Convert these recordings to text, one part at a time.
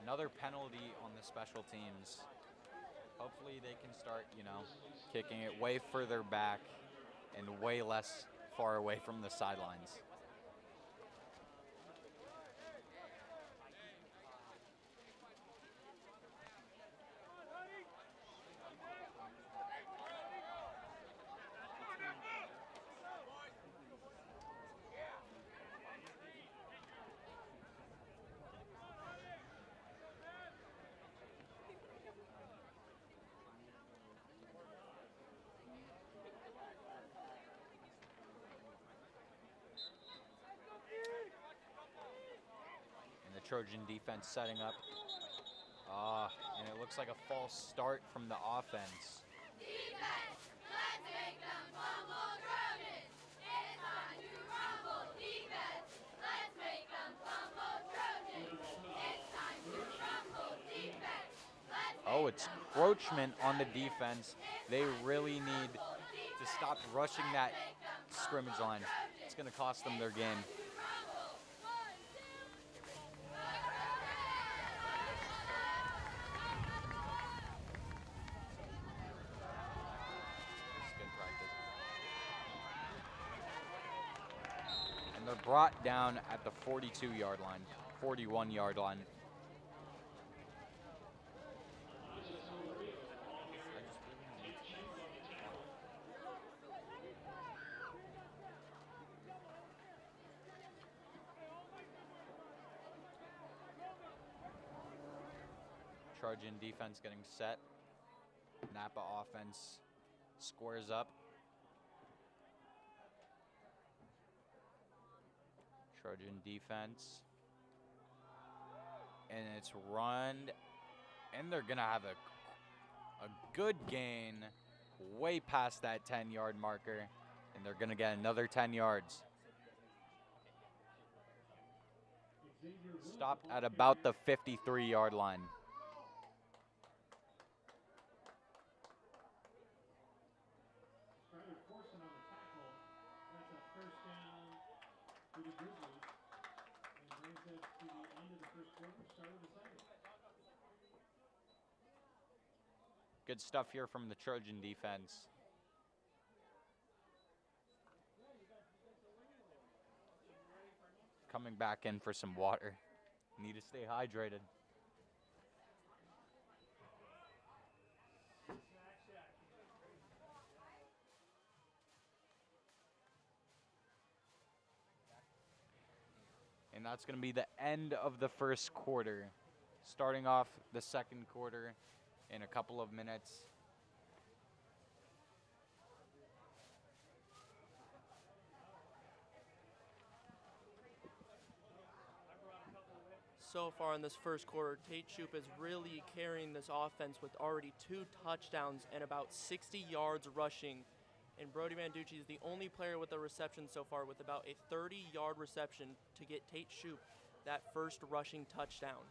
Another penalty on the special teams. Hopefully they can start, kicking it way further back and way less far away from the sidelines. And the Trojan defense setting up. And it looks like a false start from the offense. Defense, let's make them fumble Trojans. It's time to rumble. Defense, let's make them fumble Trojans. It's time to rumble. Defense, Oh, it's encroachment on the defense. They really need to stop rushing that scrimmage line. It's going to cost them their game. And they're brought down at the 42-yard line, 41-yard line. Trojan defense getting set. Napa offense squares up. Trojan defense. And it's run. And they're going to have a good gain way past that 10-yard marker. And they're going to get another 10 yards. Stopped at about the 53-yard line. That's a first down to the Grizzlies. And brings us to the end of the first quarter, start of the second. Good stuff here from the Trojan defense. Coming back in for some water. Need to stay hydrated. And that's going to be the end of the first quarter. Starting off the second quarter in a couple of minutes. So far in this first quarter, Tate Shoup is really carrying this offense with already 2 touchdowns and about 60 yards rushing. And Brody Manducci is the only player with a reception so far with about a 30-yard reception to get Tate Shoup that first rushing touchdown.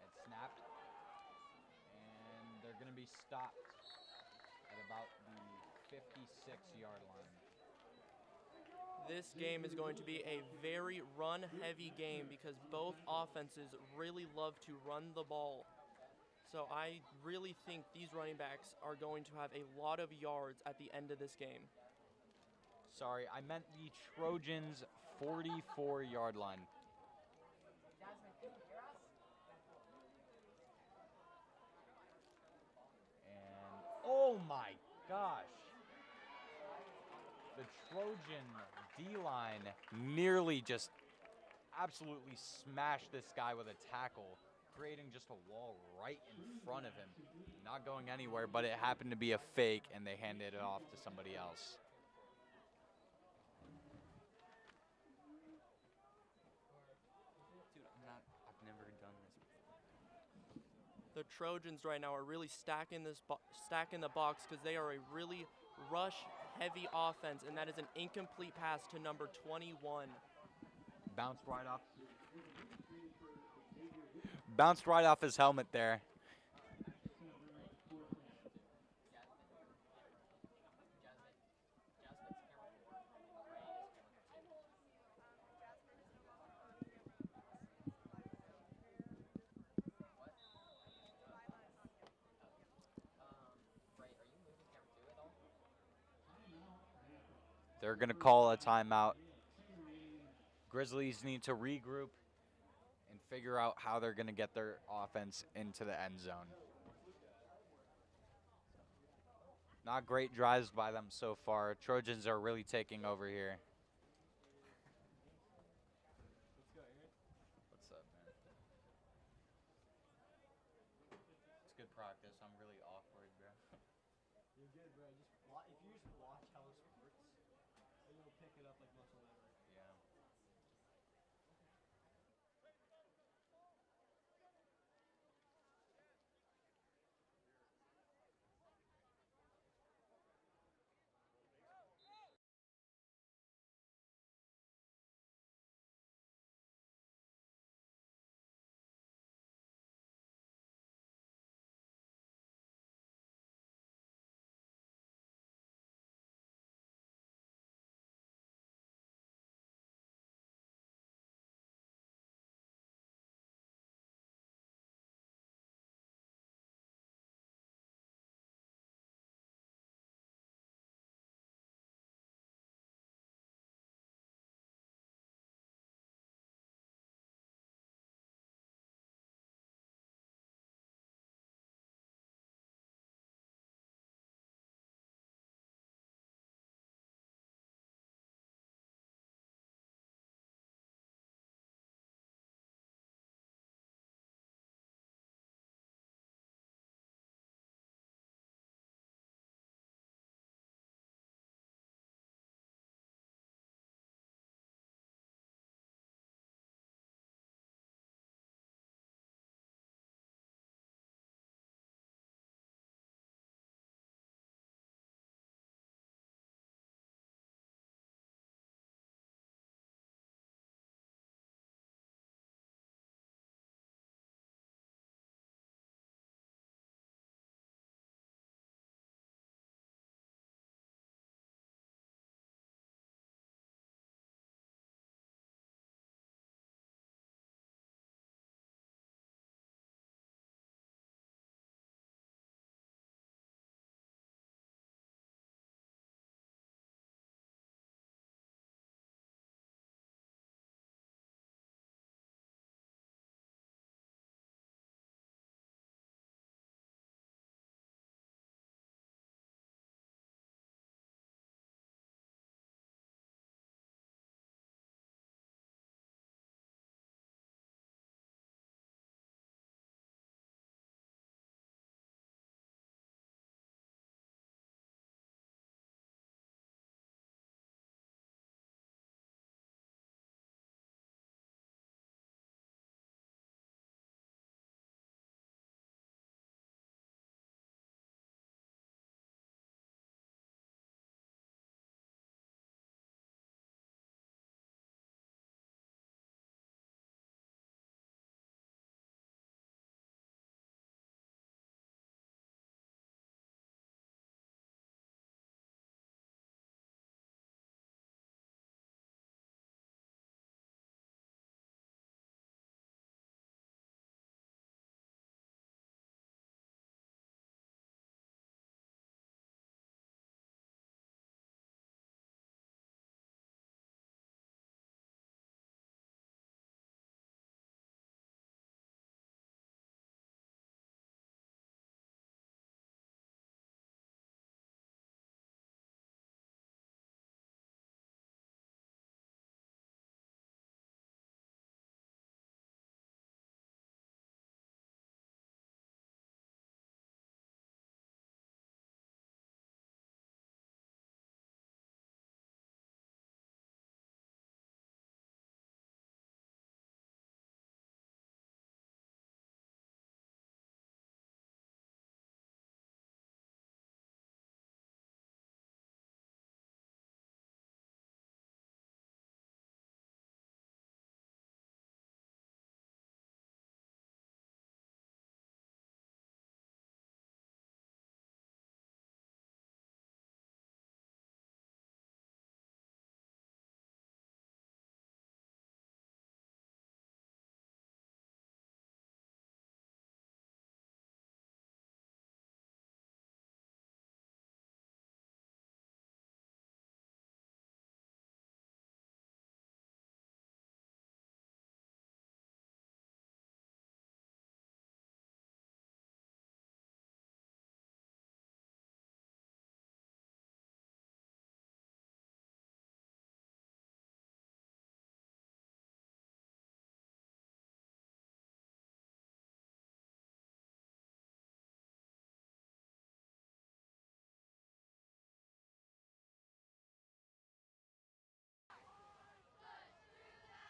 It's snapped. And they're going to be stopped at about the 56-yard line. This game is going to be a very run-heavy game because both offenses really love to run the ball. So I really think these running backs are going to have a lot of yards at the end of this game. Sorry, I meant the Trojans' 44-yard line. And, oh my gosh. The Trojan D-line nearly just absolutely smashed this guy with a tackle, creating just a wall right in front of him. Not going anywhere, but it happened to be a fake, and they handed it off to somebody else. Dude, I've never done this before. The Trojans right now are really stacking the box because they are a really rush-heavy offense, and that is an incomplete pass to number 21. Bounced right off. Bounced right off his helmet there. They're going to call a timeout. Grizzlies need to regroup and figure out how they're going to get their offense into the end zone. Not great drives by them so far. Trojans are really taking over here. What's up, man? It's good practice. I'm really awkward, bro. You're good, bro. Just if you just watch Hello Sports, you'll pick it up like muscle memory.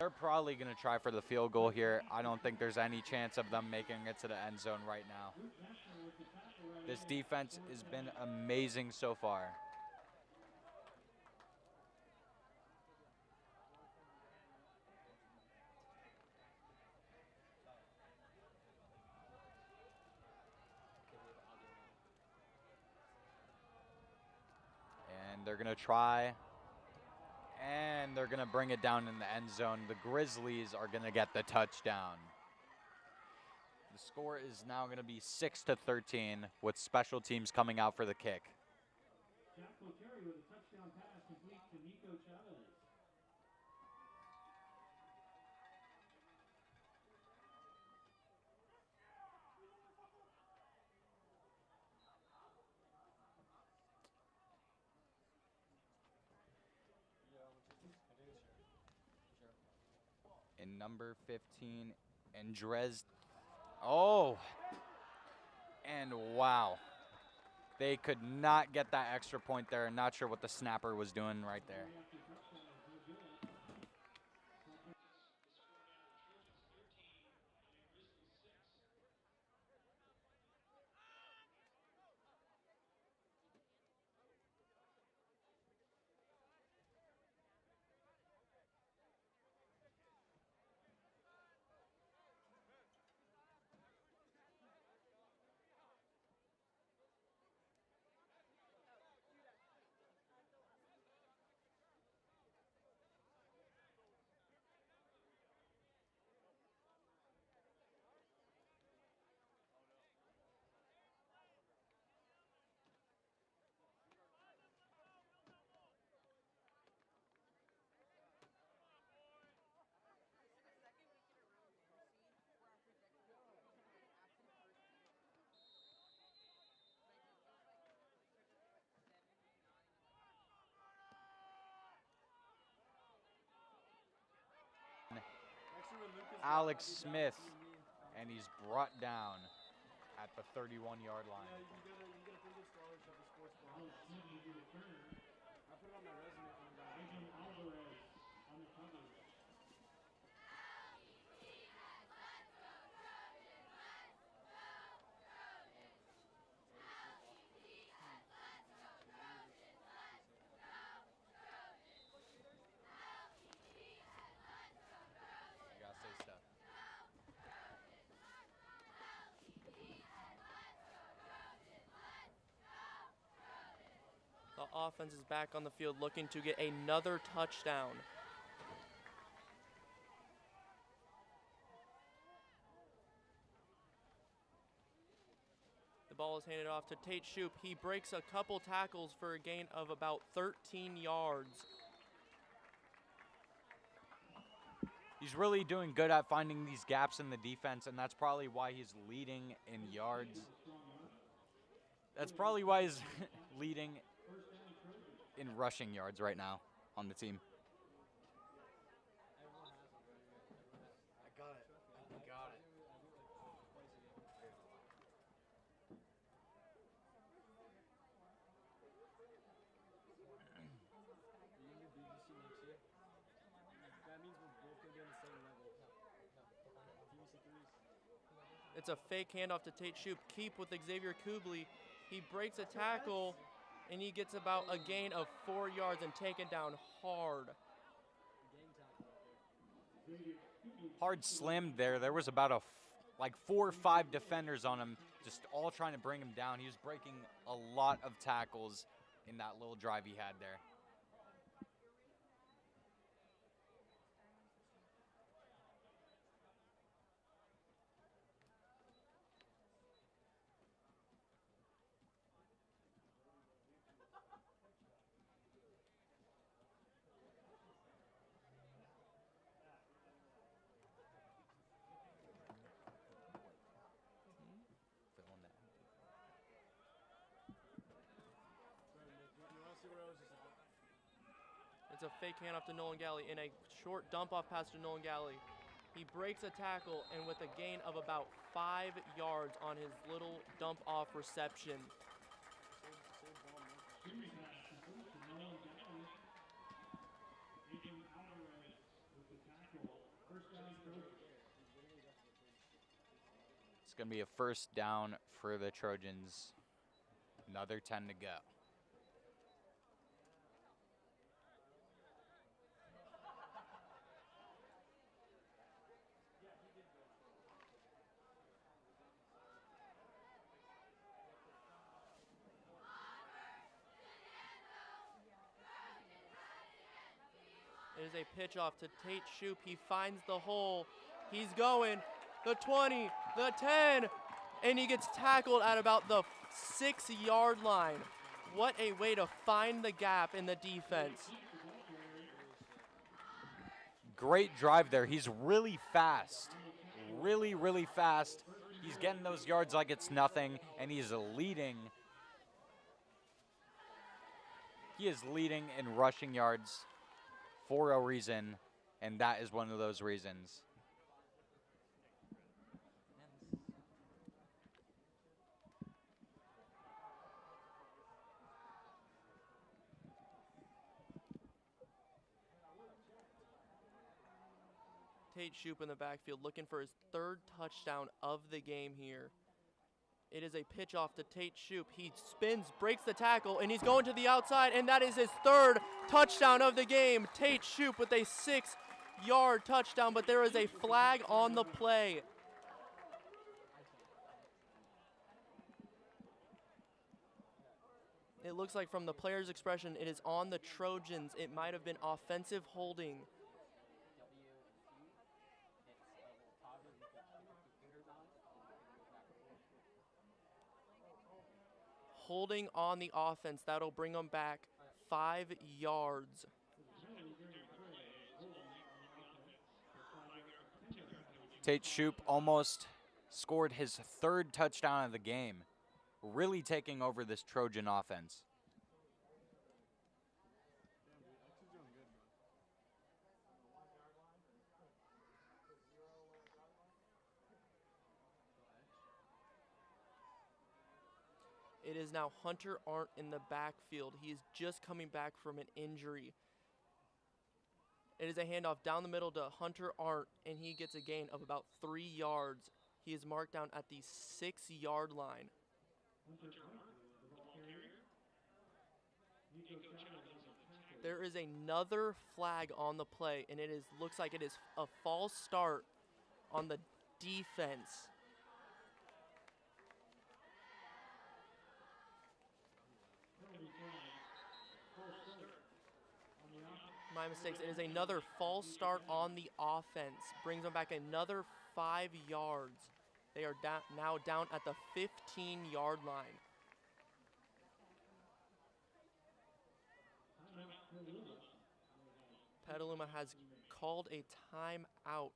They're probably going to try for the field goal here. I don't think there's any chance of them making it to the end zone right now. This defense has been amazing so far. And they're going to try. And they're going to bring it down in the end zone. The Grizzlies are going to get the touchdown. The score is now going to be 6-13 with special teams coming out for the kick. Jack Terry with a touchdown pass complete to Nico Chavez. And number 15, Andres. Oh, and wow. They could not get that extra point there. Not sure what the snapper was doing right there. Alex Smith, and he's brought down at the 31-yard line. Yeah, you get a pretty good scholarship at sports ball. I put it on my resume when I'm done. Benjamin Alvarez on the cover. You gotta say stuff. The offense is back on the field looking to get another touchdown. The ball is handed off to Tate Shoup. He breaks a couple tackles for a gain of about 13 yards. He's really doing good at finding these gaps in the defense, and that's probably why he's leading in yards. That's probably why he's leading in rushing yards right now on the team. I got it. I got it. Are you gonna do BBC next year? That means we're both gonna be on the same level. BBC 3s. It's a fake handoff to Tate Shoup. Keep with Xavier Kubley. He breaks a tackle, and he gets about a gain of 4 yards and taken down hard. Hard slammed there. There was about like 4 or 5 defenders on him, just all trying to bring him down. He was breaking a lot of tackles in that little drive he had there. Filling that. You wanna see what I was just about? It's a fake handoff to Nolan Galley and a short dump-off pass to Nolan Galley. He breaks a tackle, and with a gain of about 5 yards on his little dump-off reception. Benjamin Alvarez with the tackle. It's going to be a first down for the Trojans. Another 10 to go. It is a pitch off to Tate Shoup. He finds the hole. He's going. The 20, the 10, and he gets tackled at about the 6-yard line. What a way to find the gap in the defense. Great drive there. He's really fast. Really, really fast. He's getting those yards like it's nothing, and he's leading. He is leading in rushing yards for a reason, and that is one of those reasons. Tate Shoup in the backfield looking for his 3rd touchdown of the game here. It is a pitch off to Tate Shoup. He spins, breaks the tackle, and he's going to the outside, and that is his 3rd touchdown of the game. Tate Shoup with a 6-yard touchdown, but there is a flag on the play. It looks like from the player's expression, it is on the Trojans. It might have been offensive holding. Holding on the offense. That'll bring them back 5 yards. Tate Shoup almost scored his 3rd touchdown of the game, really taking over this Trojan offense. It is now Hunter Arndt in the backfield. He is just coming back from an injury. It is a handoff down the middle to Hunter Arndt, and he gets a gain of about 3 yards. He is marked down at the 6-yard line. There is another flag on the play, and it looks like it is a false start on the defense. My mistakes. It is another false start on the offense. Brings them back another 5 yards. They are now down at the 15-yard line. Petaluma has called a timeout.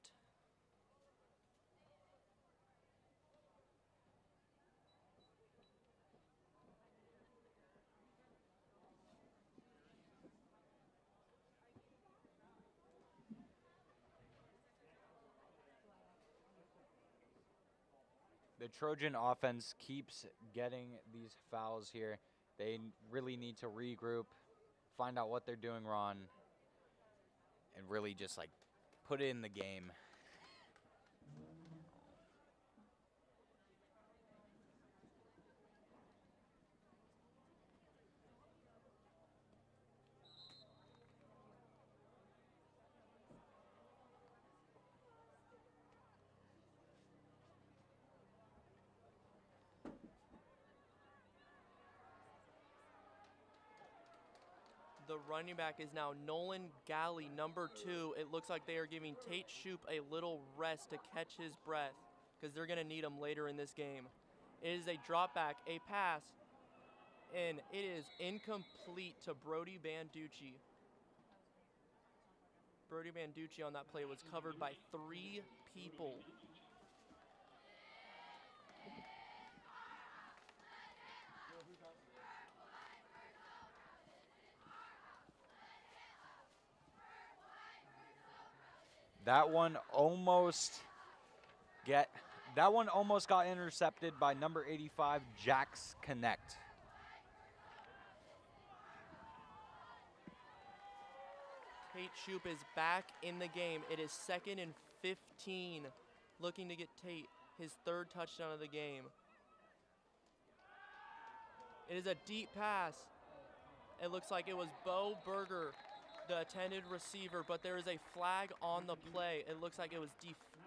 The Trojan offense keeps getting these fouls here. They really need to regroup, find out what they're doing wrong, and really just like put it in the game. The running back is now Nolan Galley, number 2. It looks like they are giving Tate Shoup a little rest to catch his breath because they're going to need him later in this game. It is a drop back, a pass, and it is incomplete to Brody Banducci. Brody Banducci on that play was covered by 3 people. That one almost got intercepted by number 85, Jax Connect. Tate Shoup is back in the game. It is 2nd and 15, looking to get Tate his 3rd touchdown of the game. It is a deep pass. It looks like it was Bo Berger, the intended receiver, but there is a flag on the play. It looks like it was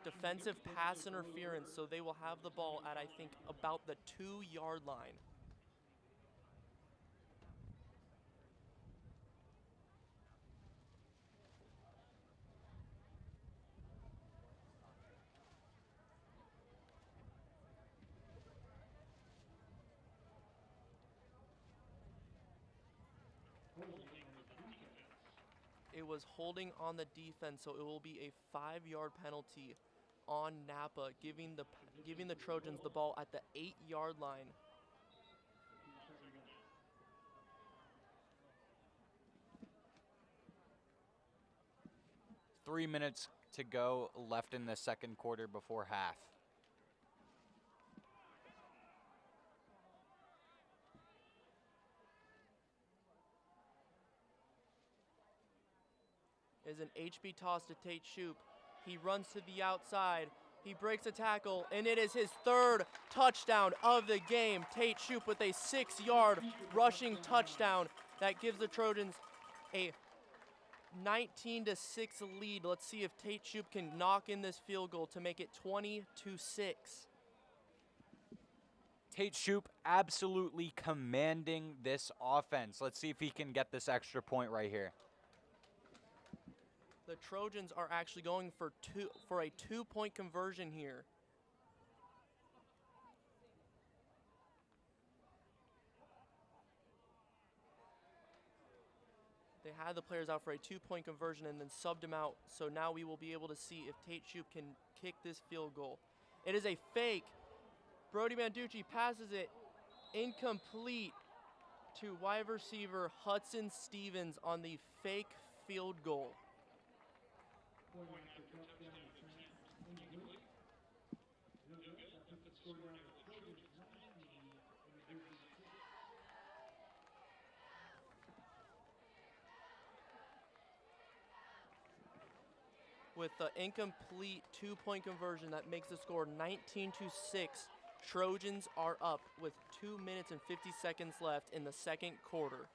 defensive pass interference, so they will have the ball at, I think, about the 2-yard line. It was holding on the defense, so it will be a 5-yard penalty on Napa, giving the Trojans the ball at the 8-yard line. Three minutes to go left in the second quarter before half. Is an HB toss to Tate Shoup. He runs to the outside. He breaks a tackle, and it is his 3rd touchdown of the game. Tate Shoup with a 6-yard rushing touchdown that gives the Trojans a 19-6 lead. Let's see if Tate Shoup can knock in this field goal to make it 20-6. Tate Shoup absolutely commanding this offense. Let's see if he can get this extra point right here. The Trojans are actually going for a 2-point conversion here. They had the players out for a 2-point conversion and then subbed them out. So now we will be able to see if Tate Shoup can kick this field goal. It is a fake. Brody Manducci passes it incomplete to wide receiver Hudson Stevens on the fake field goal. With the incomplete 2-point conversion that makes the score 19-6, Trojans are up with 2 minutes and 50 seconds left in the second quarter.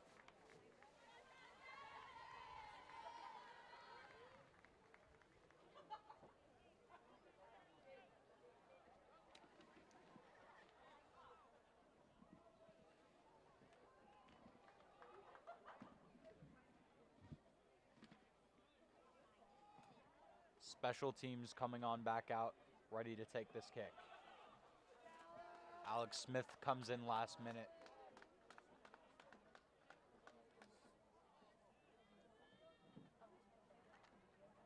Special teams coming on back out, ready to take this kick. Alex Smith comes in last minute.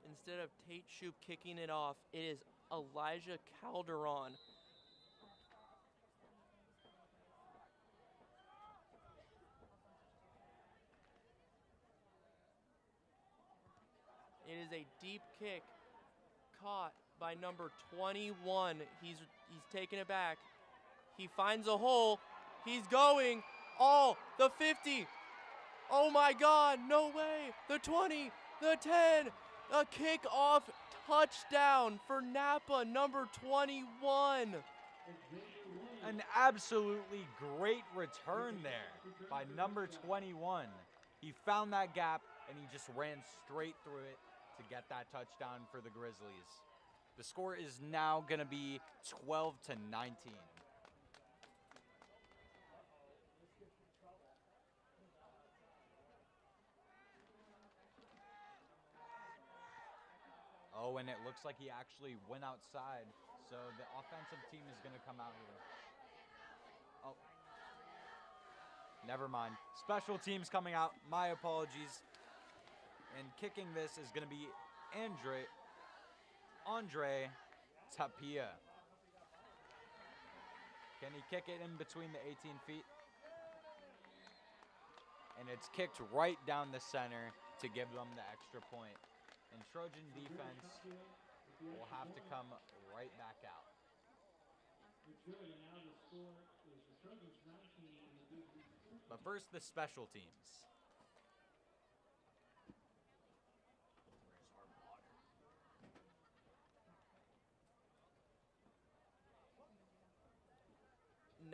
Instead of Tate Shoup kicking it off, it is Elijah Calderon. It is a deep kick caught by number 21. He's taking it back. He finds a hole. He's going. Oh, the 50. Oh my God, no way. The 20, the 10, a kickoff touchdown for Napa, number 21. An absolutely great return there by number 21. He found that gap and he just ran straight through it to get that touchdown for the Grizzlies. The score is now going to be 12-19. Oh, and it looks like he actually went outside. So the offensive team is going to come out here. Oh, never mind. Special teams coming out. My apologies. And kicking this is going to be Andre Tapia. Can he kick it in between the 18 feet? And it's kicked right down the center to give them the extra point. And Trojan defense will have to come right back out. But first, the special teams.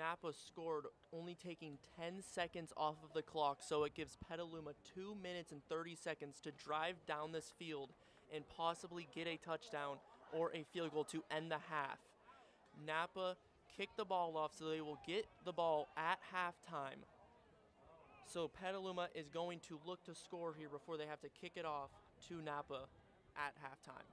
Napa scored, only taking 10 seconds off of the clock, so it gives Petaluma 2 minutes and 30 seconds to drive down this field and possibly get a touchdown or a field goal to end the half. Napa kicked the ball off, so they will get the ball at halftime. So Petaluma is going to look to score here before they have to kick it off to Napa at halftime.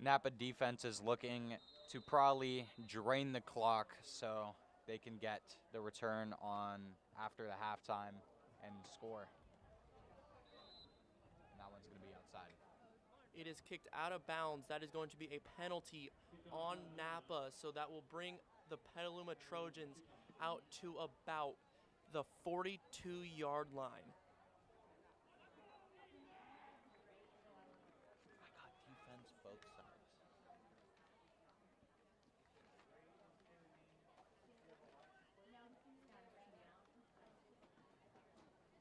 Napa defense is looking to probably drain the clock so they can get the return on after the halftime and score. And that one's going to be outside. It is kicked out of bounds. That is going to be a penalty on Napa, so that will bring the Petaluma Trojans out to about the 42-yard line. I got defense both sides.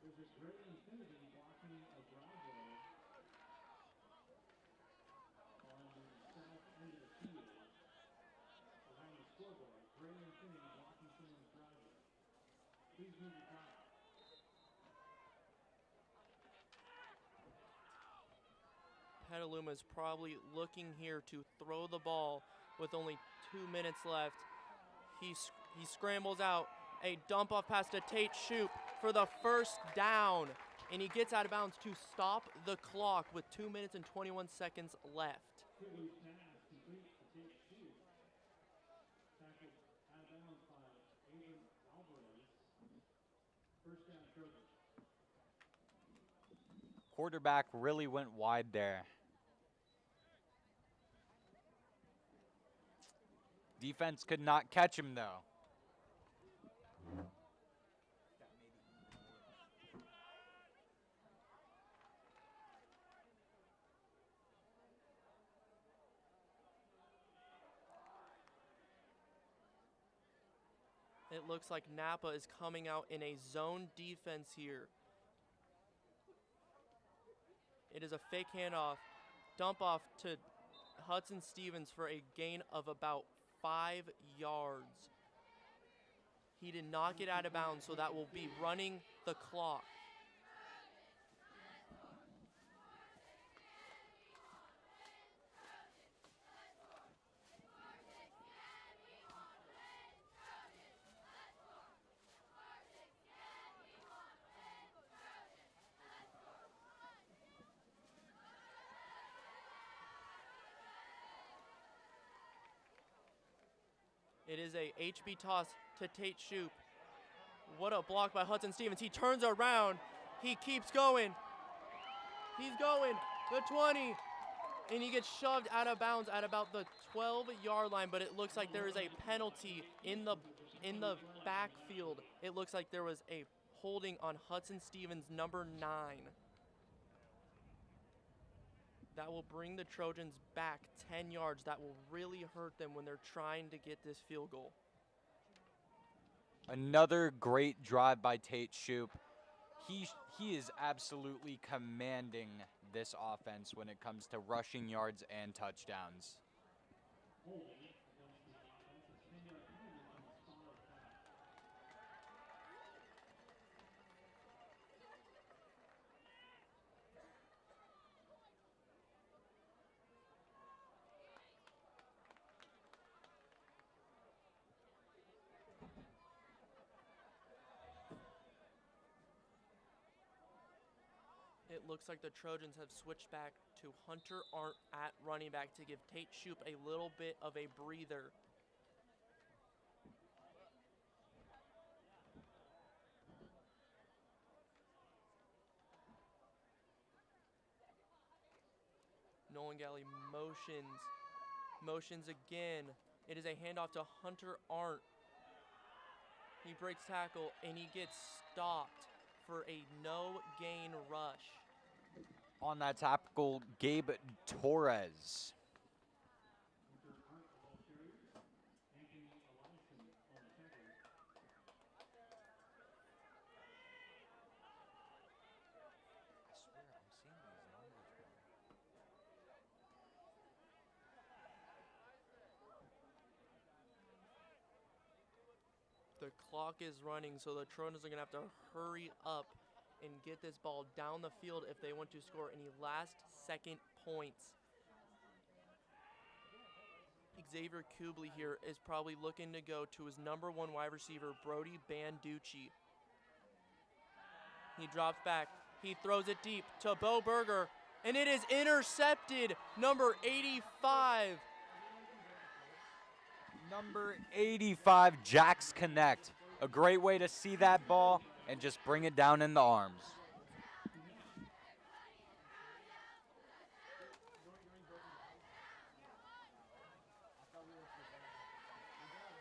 There's a great infinity blocking a driveway on the south end of the field behind the scoreboard. Great infinity blocking someone's driveway. Please move your car. Petaluma is probably looking here to throw the ball with only 2 minutes left. He scrambles out a dump off pass to Tate Shoup for the first down, and he gets out of bounds to stop the clock with 2 minutes and 21 seconds left. Quick loose pass complete to Tate Shoup. Tackled out of bounds by Abram Alvarez. First down, Trojan. Quarterback really went wide there. Defense could not catch him, though. It looks like Napa is coming out in a zone defense here. It is a fake handoff. Dump off to Hudson Stevens for a gain of about 5 yards. He did not get out of bounds, so that will be running the clock. It is a HB toss to Tate Shoup. What a block by Hudson Stevens. He turns around. He keeps going. He's going. The 20. And he gets shoved out of bounds at about the 12-yard line, but it looks like there is a penalty in the backfield. It looks like there was a holding on Hudson Stevens, number 9. That will bring the Trojans back 10 yards. That will really hurt them when they're trying to get this field goal. Another great drive by Tate Shoup. He is absolutely commanding this offense when it comes to rushing yards and touchdowns. Holding against the offense. It's 10-yard penalty on the spot of the pass. It looks like the Trojans have switched back to Hunter Arndt at running back to give Tate Shoup a little bit of a breather. Nolan Galley motions again. It is a handoff to Hunter Arndt. He breaks tackle and he gets stopped for a no-gain rush. On that tackle, Gabe Torres. Hunter Arndt, the ball carrier. Anthony Eliason on the tackle. I swear I'm seeing these numbers wrong. The clock is running, so the Trojans are going to have to hurry up and get this ball down the field if they want to score any last-second points. Xavier Kubley here is probably looking to go to his number 1 wide receiver, Brody Banducci. He drops back. He throws it deep to Bo Berger, and it is intercepted. Number 85. Number 85, Jax Connect. A great way to see that ball and just bring it down in the arms.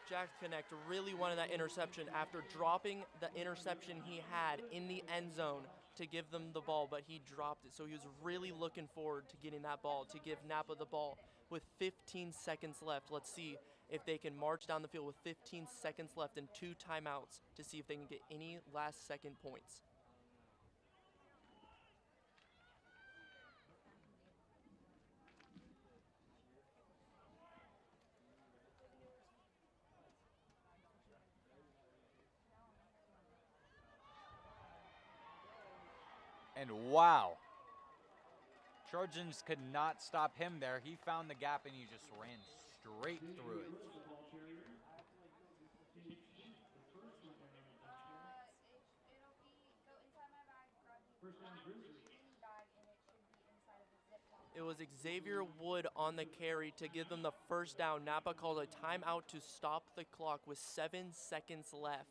Jax Connect really wanted that interception after dropping the interception he had in the end zone to give them the ball, but he dropped it. So he was really looking forward to getting that ball, to give Napa the ball. With 15 seconds left, let's see if they can march down the field with 15 seconds left and 2 timeouts to see if they can get any last-second points. And wow, Trojans could not stop him there. He found the gap and he just ran straight through it. It'll be go inside my bag, grab the First down, Grizzlies. bag, and it should be inside of the Ziploc. It was Xavier Wood on the carry to give them the first down. Napa called a timeout to stop the clock with 7 seconds left.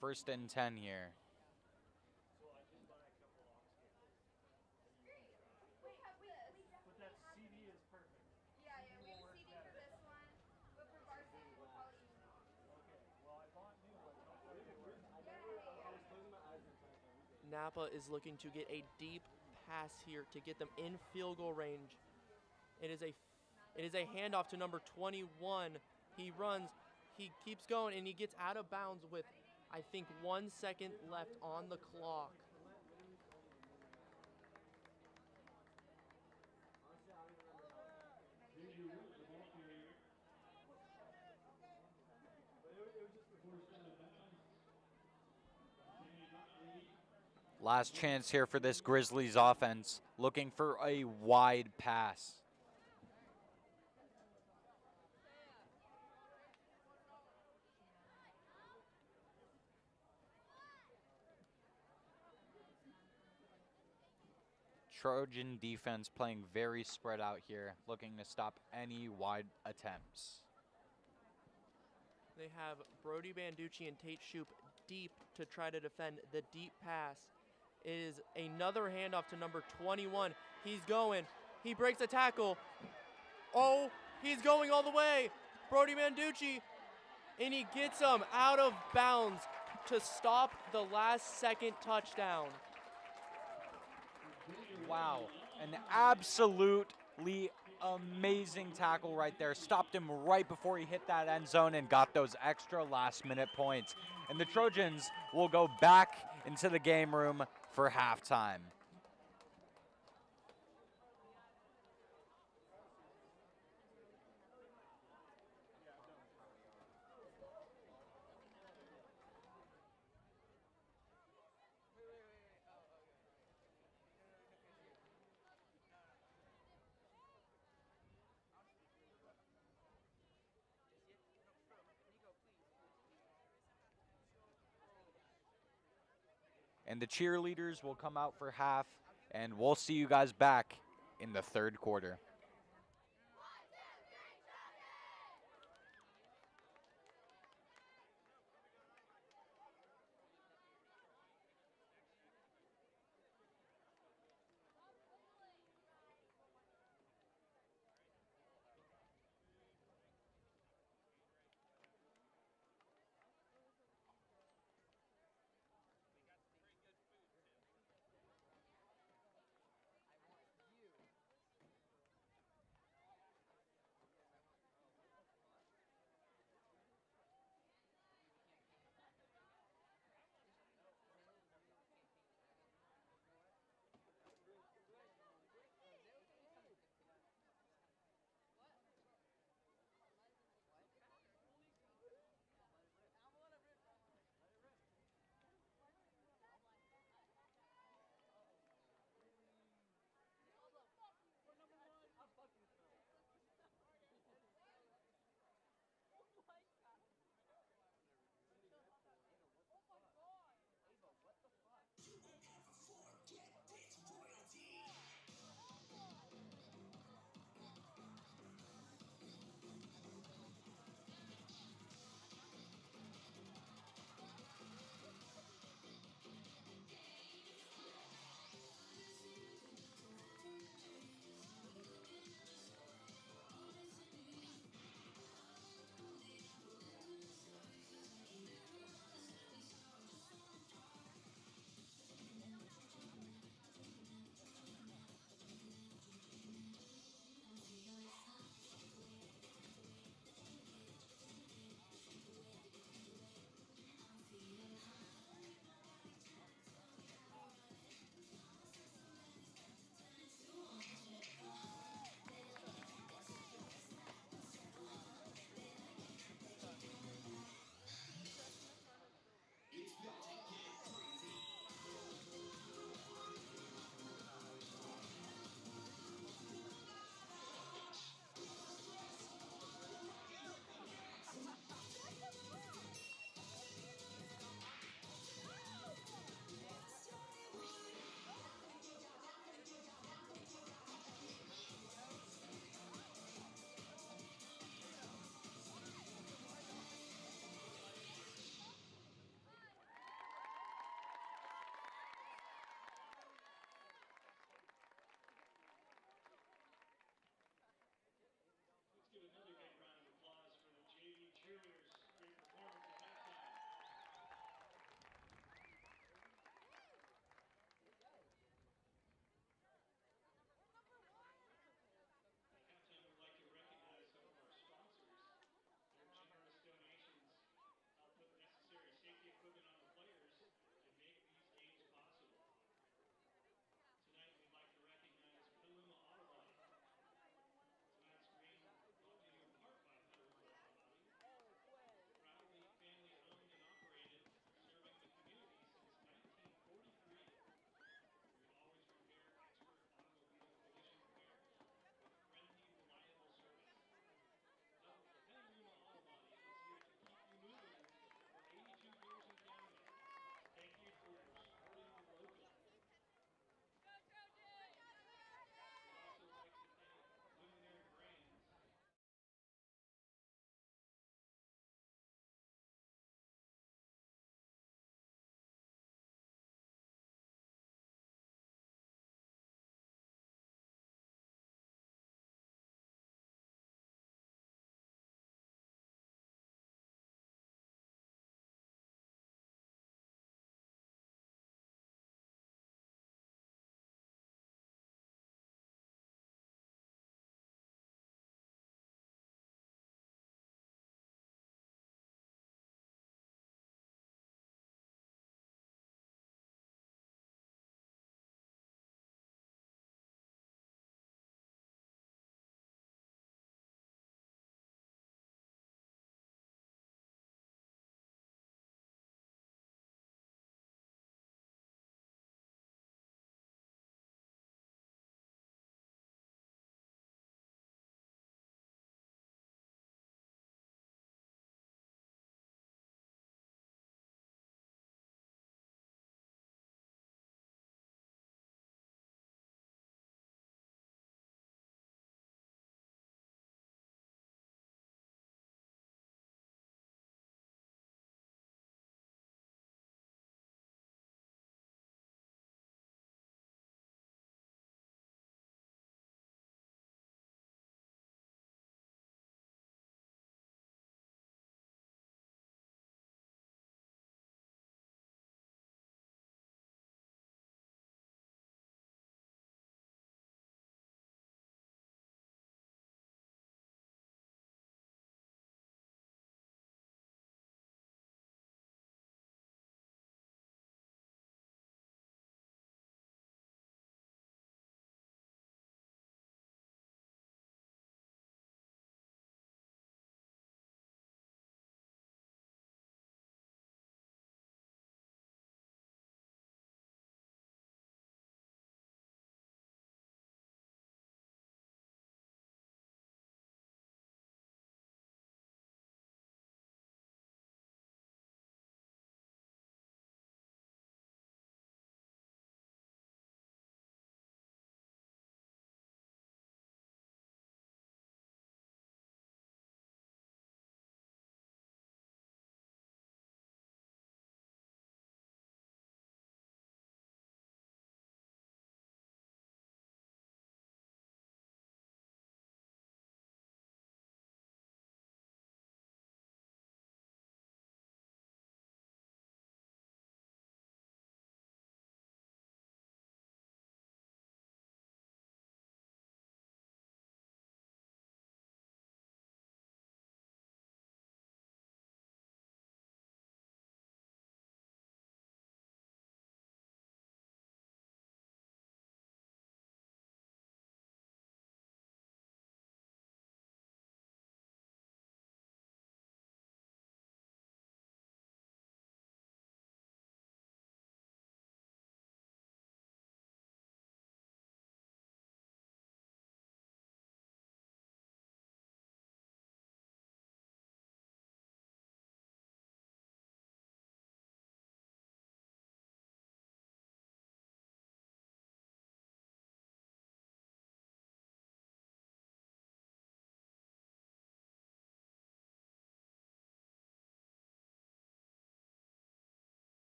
First and 10 here. But that CD is perfect. Yeah, we have a CD for this one, but for Varsity, we'll probably use it. Well, I bought new ones. Napa is looking to get a deep pass here to get them in field goal range. It is a handoff to number 21. He runs, he keeps going, and he gets out of bounds with, I think, 1 second left on the clock. Last chance here for this Grizzlies offense, looking for a wide pass. Trojan defense playing very spread out here, looking to stop any wide attempts. They have Brody Banducci and Tate Shoup deep to try to defend the deep pass. It is another handoff to number 21. He's going. He breaks a tackle. Oh, he's going all the way. Brody Banducci, and he gets him out of bounds to stop the last-second touchdown. Wow, an absolutely amazing tackle right there. Stopped him right before he hit that end zone and got those extra last-minute points. And the Trojans will go back into the game room for halftime. And the cheerleaders will come out for half, and we'll see you guys back in the third quarter.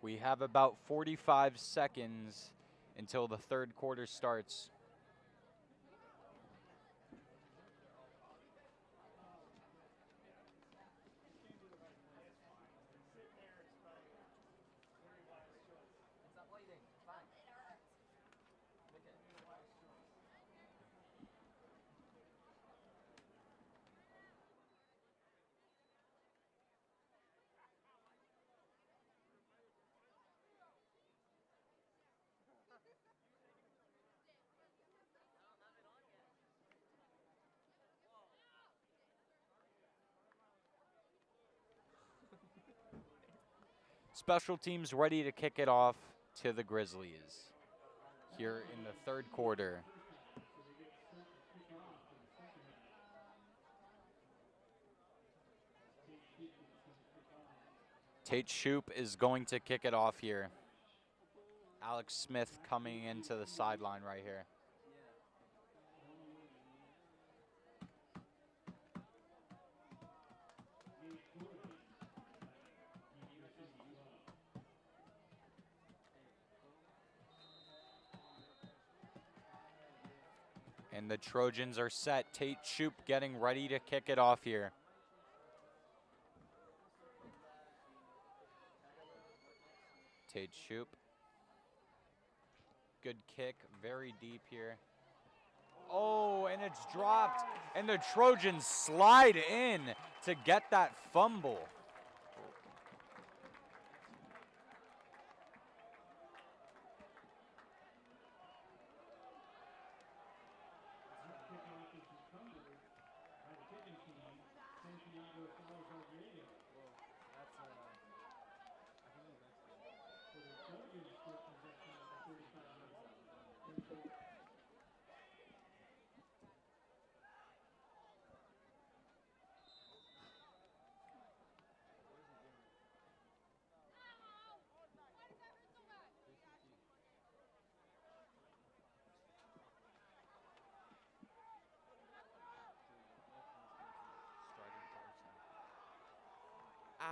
We have about 45 seconds until the third quarter starts. Special teams ready to kick it off to the Grizzlies here in the third quarter. Tate Shoup is going to kick it off here. Alex Smith coming into the sideline right here. And the Trojans are set. Tate Shoup getting ready to kick it off here. Tate Shoup. Good kick, very deep here. Oh, and it's dropped. And the Trojans slide in to get that fumble.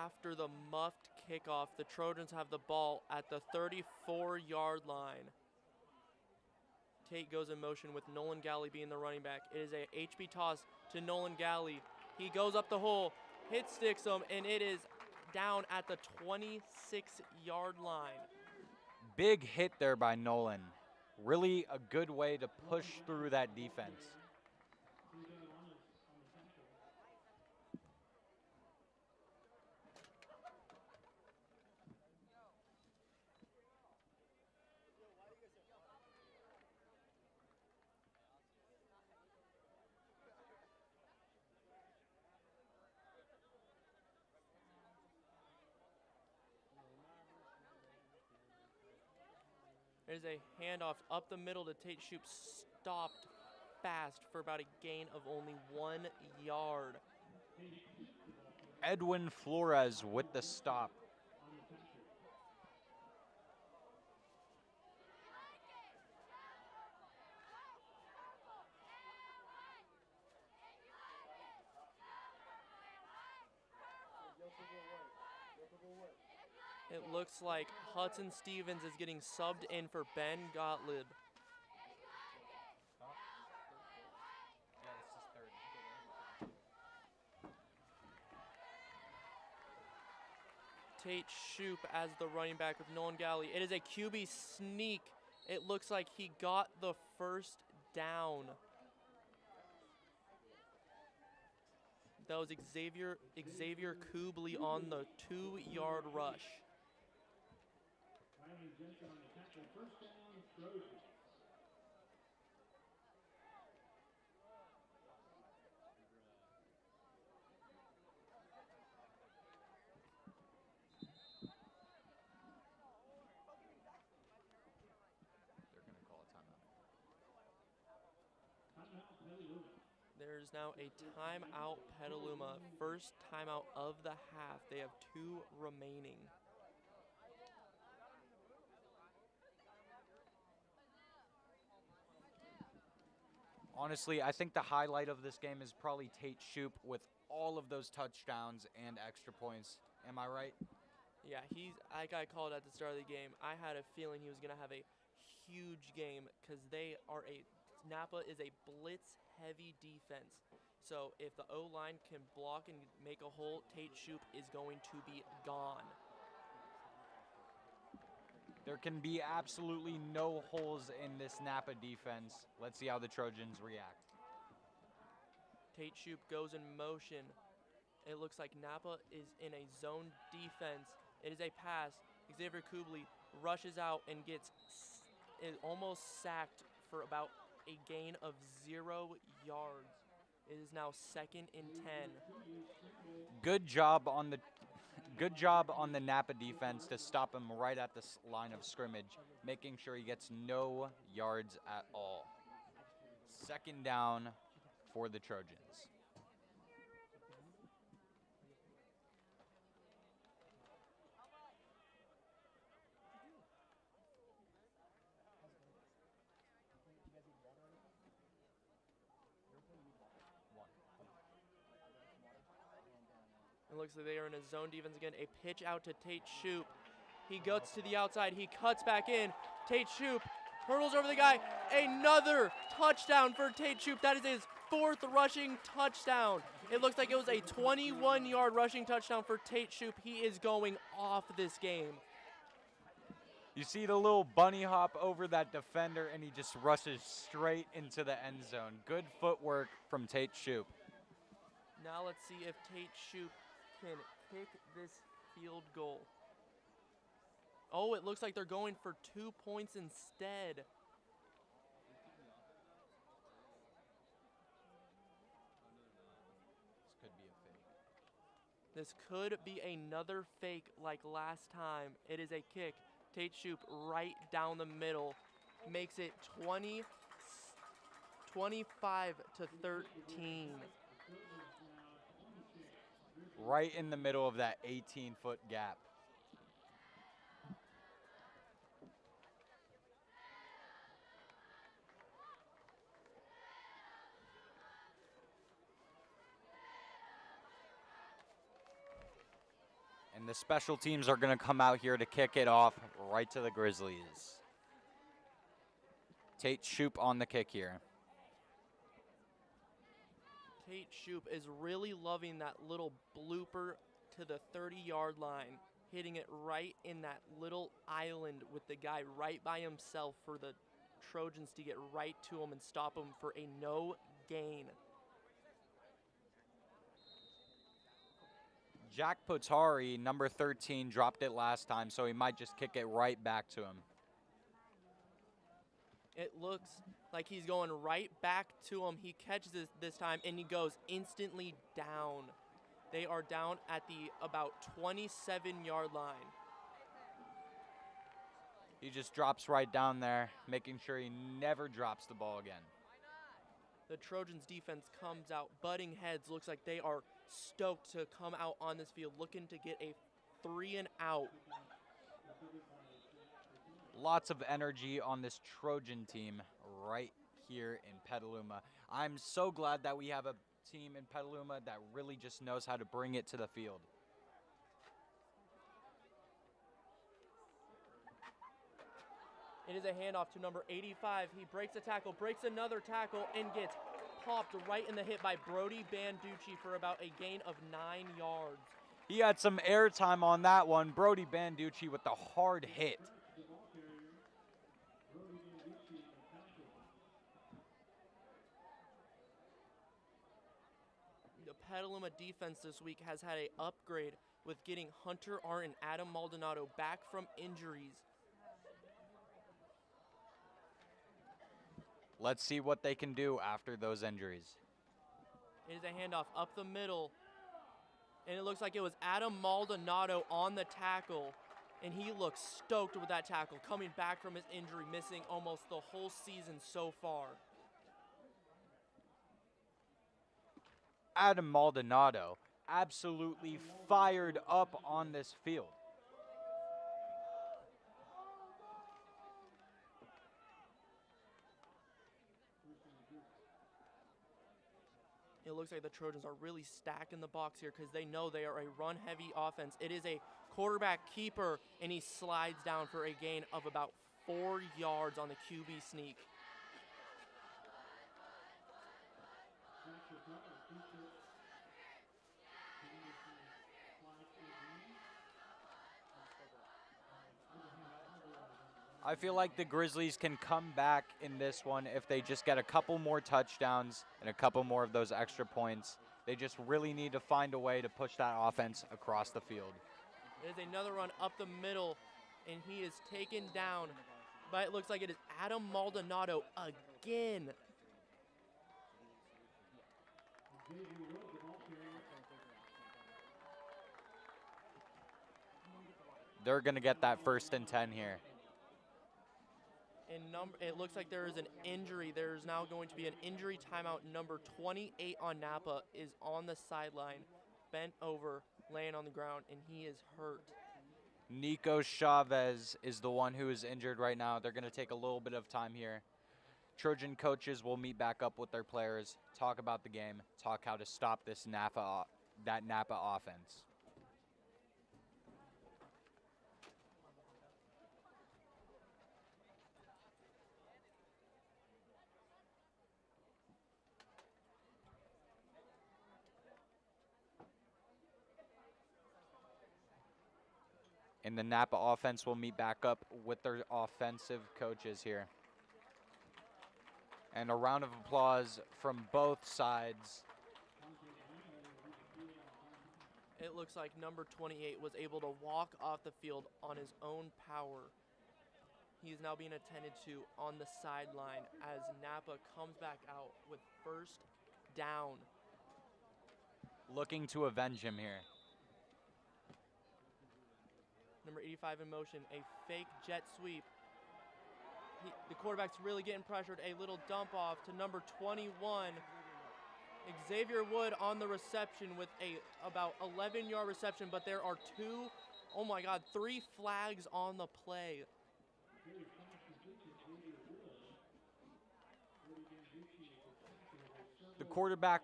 After the muffed kickoff, the Trojans have the ball at the 34-yard line. Tate goes in motion with Nolan Galley being the running back. It is a HB toss to Nolan Galley. He goes up the hole, hit sticks him, and it is down at the 26-yard line. Big hit there by Nolan. Really a good way to push through that defense. There's a handoff up the middle to Tate Shoup, stopped fast for about a gain of only 1 yard. Edwin Flores with the stop. It looks like Hudson Stevens is getting subbed in for Ben Gottlieb. Tate Shoup as the running back with Nolan Galley. It is a QB sneak. It looks like he got the first down. That was Xavier Kubley on the 2-yard rush. Jensen on the tackle, first down, Trojan. They're going to call a timeout. Timeout, Petaluma. There's now a timeout, Petaluma. First timeout of the half. They have 2 remaining. Honestly, I think the highlight of this game is probably Tate Shoup with all of those touchdowns and extra points. Am I right? Yeah, like I called at the start of the game, I had a feeling he was going to have a huge game because Napa is a blitz-heavy defense. So if the O-line can block and make a hole, Tate Shoop is going to be gone. There can be absolutely no holes in this Napa defense. Let's see how the Trojans react. Tate Shoop goes in motion. It looks like Napa is in a zone defense. It is a pass. Xavier Kubli rushes out and is almost sacked for about a gain of 0 yards. It is now 2nd and 10. Good job on the Napa defense to stop him right at the line of scrimmage, making sure he gets no yards at all. 2nd down for the Trojans. It looks like they are in a zone defense again. A pitch out to Tate Shoop. He goes to the outside. He cuts back in. Tate Shoop hurdles over the guy. Another touchdown for Tate Shoop. That is his 4th rushing touchdown. It looks like it was a 21-yard rushing touchdown for Tate Shoop. He is going off this game. You see the little bunny hop over that defender, and he just rushes straight into the end zone. Good footwork from Tate Shoop. Now let's see if Tate Shoop can kick this field goal. Oh, it looks like they're going for 2 points instead. This could be another fake like last time. It is a kick. Tate Shoop right down the middle. Makes it 25 to 13. Right in the middle of that 18-foot gap. And the special teams are going to come out here to kick it off right to the Grizzlies. Tate Shoop on the kick here. Tate Shoop is really loving that little blooper to the 30-yard line, hitting it right in that little island with the guy right by himself for the Trojans to get right to him and stop him for a no gain. Jack Potari, number 13, dropped it last time, so he might just kick it right back to him. It looks like he's going right back to him. He catches this time, and he goes instantly down. They are down at the about 27-yard line. He just drops right down there, making sure he never drops the ball again. The Trojans defense comes out, butting heads. Looks like they are stoked to come out on this field, looking to get a 3-and-out. Lots of energy on this Trojan team right here in Petaluma. I'm so glad that we have a team in Petaluma that really just knows how to bring it to the field. It is a handoff to number 85. He breaks a tackle, breaks another tackle, and gets popped right in the hip by Brody Banducci for about a gain of 9 yards. He had some airtime on that one. Brody Banducci with the hard hit. The Petaluma defense this week has had an upgrade with getting Hunter Arndt and Adam Maldonado back from injuries. Let's see what they can do after those injuries. It is a handoff up the middle, and it looks like it was Adam Maldonado on the tackle, and he looks stoked with that tackle, coming back from his injury, missing almost the whole season so far. Adam Maldonado absolutely fired up on this field. It looks like the Trojans are really stacking the box here because they know they are a run-heavy offense. It is a quarterback keeper, and he slides down for a gain of about 4 yards on the QB sneak. I feel like the Grizzlies can come back in this one if they just get a couple more touchdowns and a couple more of those extra points. They just really need to find a way to push that offense across the field. There's another run up the middle, and he is taken down, but it looks like it is Adam Maldonado again. They're going to get that 1st and 10 here. And it looks like there is an injury. There's now going to be an injury timeout. Number 28 on Napa is on the sideline, bent over, laying on the ground, and he is hurt. Nico Chavez is the one who is injured right now. They're going to take a little bit of time here. Trojan coaches will meet back up with their players, talk about the game, talk how to stop this Napa offense. And the Napa offense will meet back up with their offensive coaches here. And a round of applause from both sides. It looks like number 28 was able to walk off the field on his own power. He is now being attended to on the sideline as Napa comes back out with 1st down. Looking to avenge him here. Number 85 in motion, a fake jet sweep. The quarterback's really getting pressured. A little dump off to number 21. Xavier Wood on the reception with a about 11-yard reception, but there are 3 flags on the play. The quarterback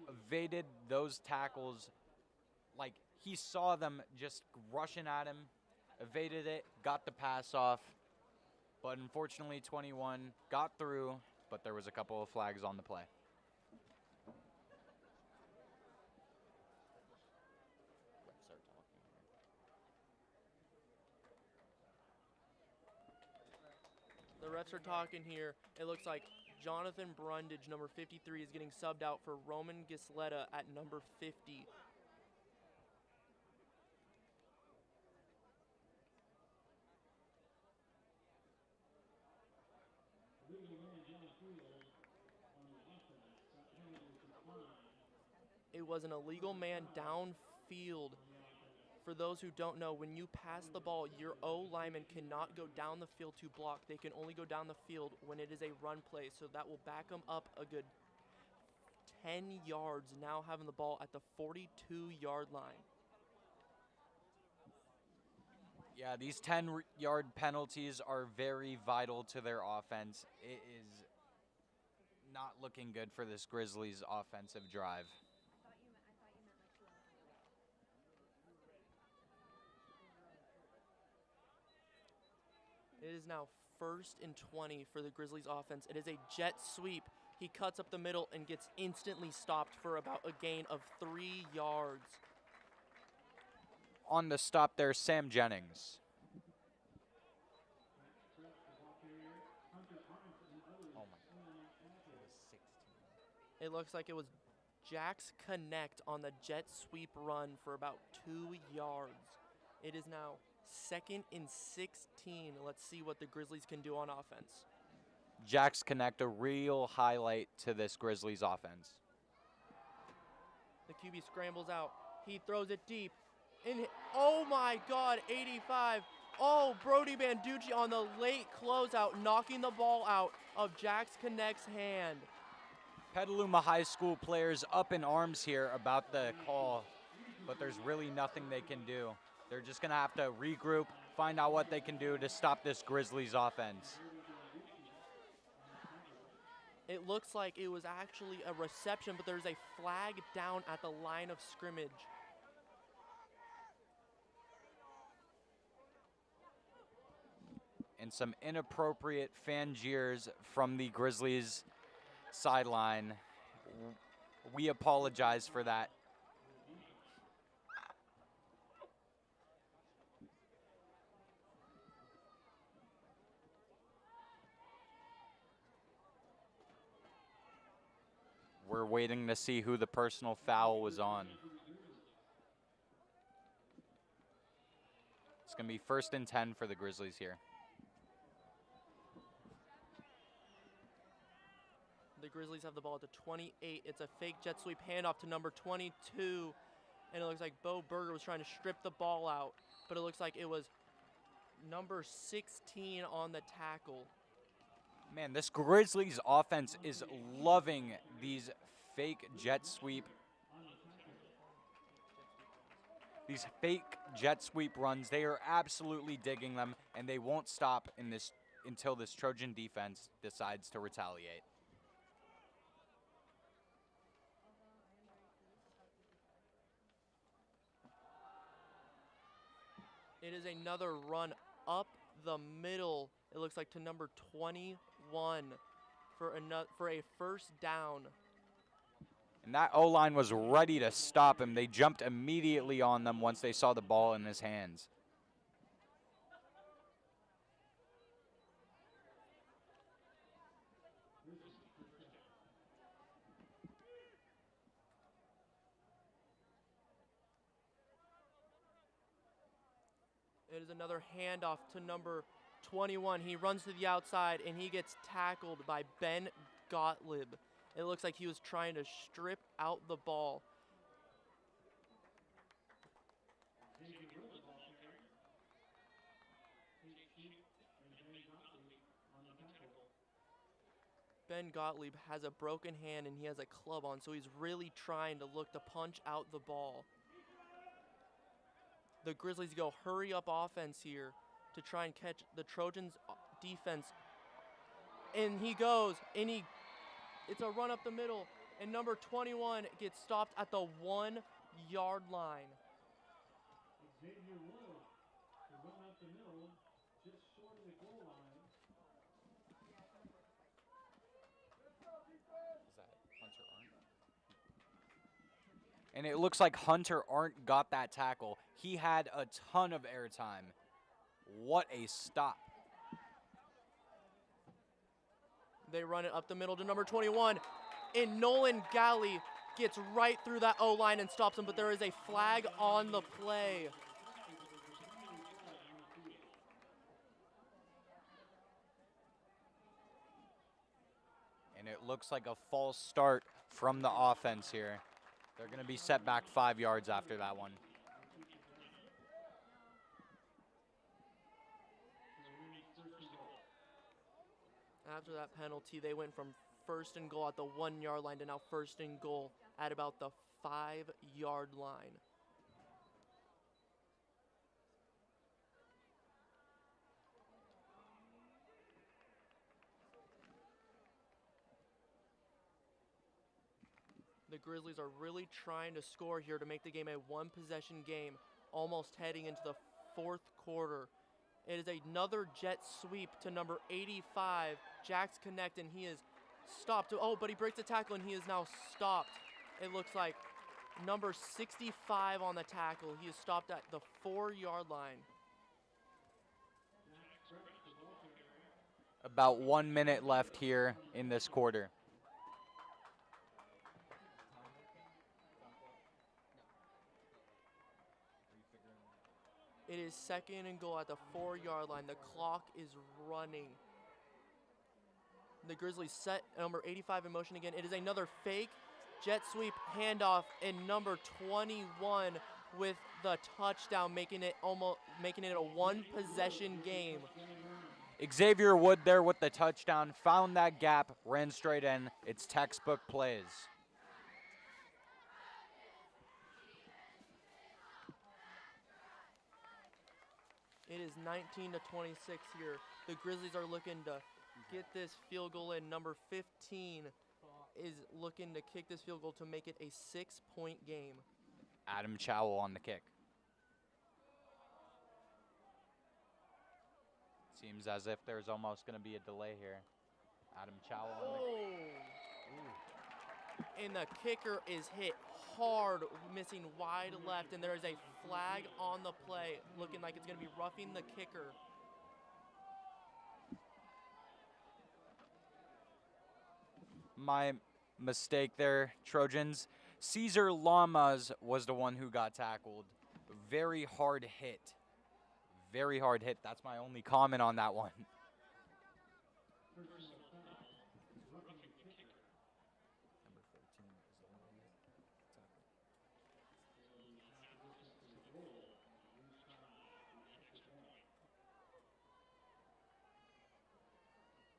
evaded those tackles like he saw them just rushing at him, evaded it, got the pass off. But unfortunately, 21 got through, but there was a couple of flags on the play. The refs are talking here. It looks like Jonathan Brundage, number 53, is getting subbed out for Roman Gisletta at number 50. It was an illegal man downfield. For those who don't know, when you pass the ball, your O lineman cannot go down the field to block. They can only go down the field when it is a run play, so that will back them up a good 10 yards, now having the ball at the 42-yard line. Yeah, these 10-yard penalties are very vital to their offense. It is not looking good for this Grizzlies offensive drive. It is now 1st and 20 for the Grizzlies offense. It is a jet sweep. He cuts up the middle and gets instantly stopped for about a gain of 3 yards. On the stop there, Sam Jennings. Oh my God. It was 16. It looks like it was Jax Connect on the jet sweep run for about 2 yards. It is now 2nd and 16. Let's see what the Grizzlies can do on offense. Jax Connect, a real highlight to this Grizzlies offense. The QB scrambles out. He throws it deep. Oh my God, 85. Oh, Brody Banducci on the late closeout, knocking the ball out of Jax Connect's hand. Petaluma High School players up in arms here about the call, but there's really nothing they can do. They're just going to have to regroup, find out what they can do to stop this Grizzlies offense. It looks like it was actually a reception, but there's a flag down at the line of scrimmage. and some inappropriate fan jeers from the Grizzlies sideline. We apologize for that. We're waiting to see who the personal foul was on. It's going to be 1st and 10 for the Grizzlies here. The Grizzlies have the ball at the 28. It's a fake jet sweep handoff to number 22. And it looks like Bo Berger was trying to strip the ball out. But it looks like it was number 16 on the tackle. Man, this Grizzlies offense is loving these fake jet sweep. These fake jet sweep runs, they are absolutely digging them, and they won't stop in this until this Trojan defense decides to retaliate. It is another run up the middle. It looks like to number 21 for a 1st down. And that O-line was ready to stop him. They jumped immediately on them once they saw the ball in his hands. It is another handoff to number 21. He runs to the outside, and he gets tackled by Ben Gottlieb. It looks like he was trying to strip out the ball. Ben Gottlieb has a broken hand, and he has a club on, so he's really trying to look to punch out the ball. The Grizzlies go hurry up offense here to try and catch the Trojans defense. And he goes, and it's a run up the middle, and number 21 gets stopped at the 1-yard line. Xavier Wood to run up the middle, just short of the goal line. Is that Hunter Arndt? And it looks like Hunter Arndt got that tackle. He had a ton of airtime. What a stop. They run it up the middle to number 21, and Nolan Galley gets right through that O-line and stops him, but there is a flag on the play. And it looks like a false start from the offense here. They're going to be set back 5 yards after that one. After that penalty, they went from 1st and goal at the 1-yard line to now 1st and goal at about the 5-yard line. The Grizzlies are really trying to score here to make the game a 1-possession game, almost heading into the 4th quarter. It is another jet sweep to number 85, Jax Connect, and he is stopped. Oh, but he breaks the tackle, and he is now stopped. It looks like number 65 on the tackle. He is stopped at the 4-yard line. About 1 minute left here in this quarter. It is 2nd and goal at the 4-yard line. The clock is running. The Grizzlies set number 85 in motion again. It is another fake jet sweep handoff, and number 21 with the touchdown, making it a 1-possession game. Xavier Wood there with the touchdown, found that gap, ran straight in. It's textbook plays. It is 19-26 here. The Grizzlies are looking to get this field goal in. Number 15 is looking to kick this field goal to make it a 6-point game. Adam Chowell on the kick. Seems as if there's almost going to be a delay here. Adam Chow on the... Oh! And the kicker is hit hard, missing wide left, and there is a flag on the play, looking like it's going to be roughing the kicker. My mistake there, Trojans. Caesar Lamas was the one who got tackled. Very hard hit. Very hard hit. That's my only comment on that one.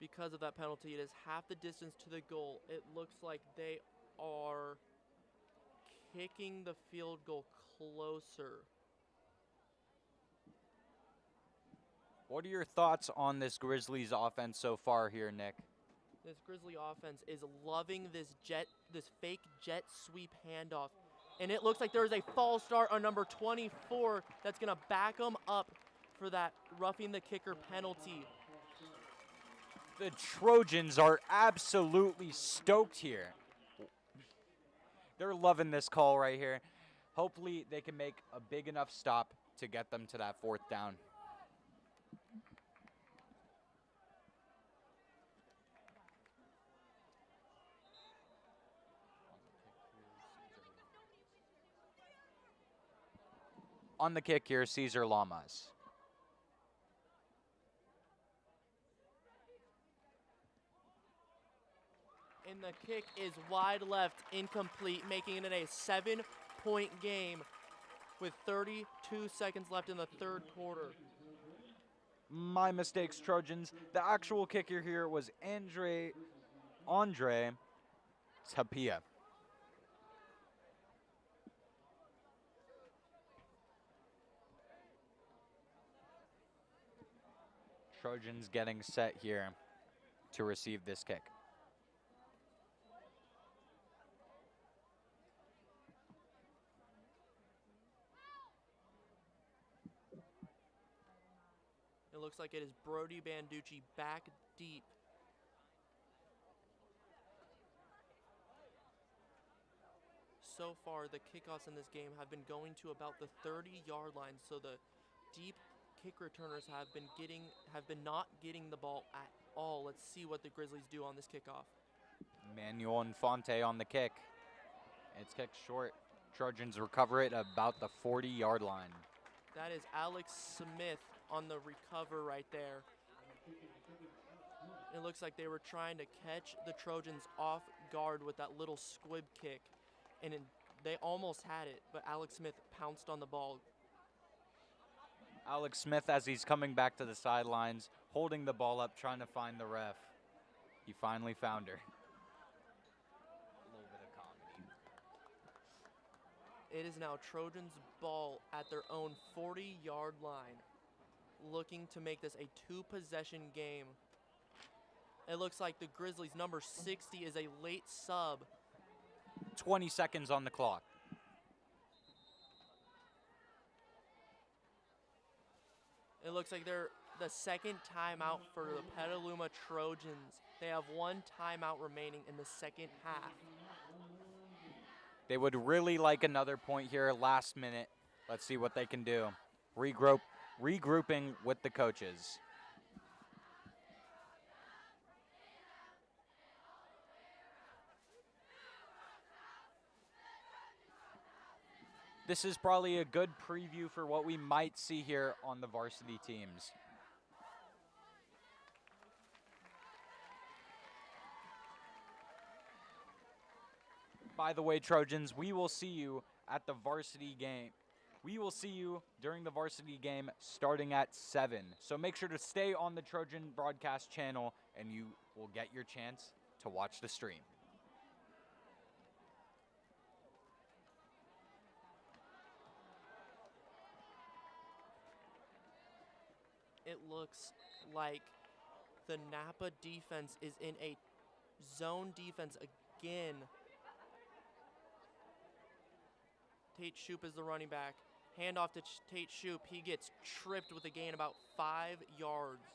Because of that penalty, it is half the distance to the goal. It looks like they are kicking the field goal closer. What are your thoughts on this Grizzlies offense so far here, Nick? This Grizzly offense is loving this fake jet sweep handoff. And it looks like there's a false start on number 24 that's going to back them up for that roughing the kicker penalty. The Trojans are absolutely stoked here. They're loving this call right here. Hopefully they can make a big enough stop to get them to that 4th down. On the kick here, Caesar Lamas. And the kick is wide left, incomplete, making it a 7-point game with 32 seconds left in the 3rd quarter. My mistakes, Trojans. The actual kicker here was Andre Tapia. Trojans getting set here to receive this kick. It looks like it is Brody Banducci back deep. So far, the kickoffs in this game have been going to about the 30-yard line, so the deep kick returners have been not getting the ball at all. Let's see what the Grizzlies do on this kickoff. Manuel Infante on the kick. It's kicked short. Trojans recover it about the 40-yard line. That is Alex Smith on the recover right there. It looks like they were trying to catch the Trojans off guard with that little squib kick, and they almost had it, but Alex Smith pounced on the ball. Alex Smith, as he's coming back to the sidelines, holding the ball up, trying to find the ref. He finally found her. A little bit of comedy. It is now Trojans' ball at their own 40-yard line, looking to make this a 2-possession game. It looks like the Grizzlies' number 60 is a late sub. 20 seconds on the clock. It looks like they're the second timeout for the Petaluma Trojans. They have 1 timeout remaining in the second half. They would really like another point here last minute. Let's see what they can do. Regrouping with the coaches. This is probably a good preview for what we might see here on the varsity teams. By the way, Trojans, we will see you at the varsity game. We will see you during the varsity game starting at 7. So make sure to stay on the Trojan broadcast channel and you will get your chance to watch the stream. It looks like the Napa defense is in a zone defense again. Tate Shoup is the running back. Handoff to Tate Shoup. He gets tripped with a gain about 5 yards.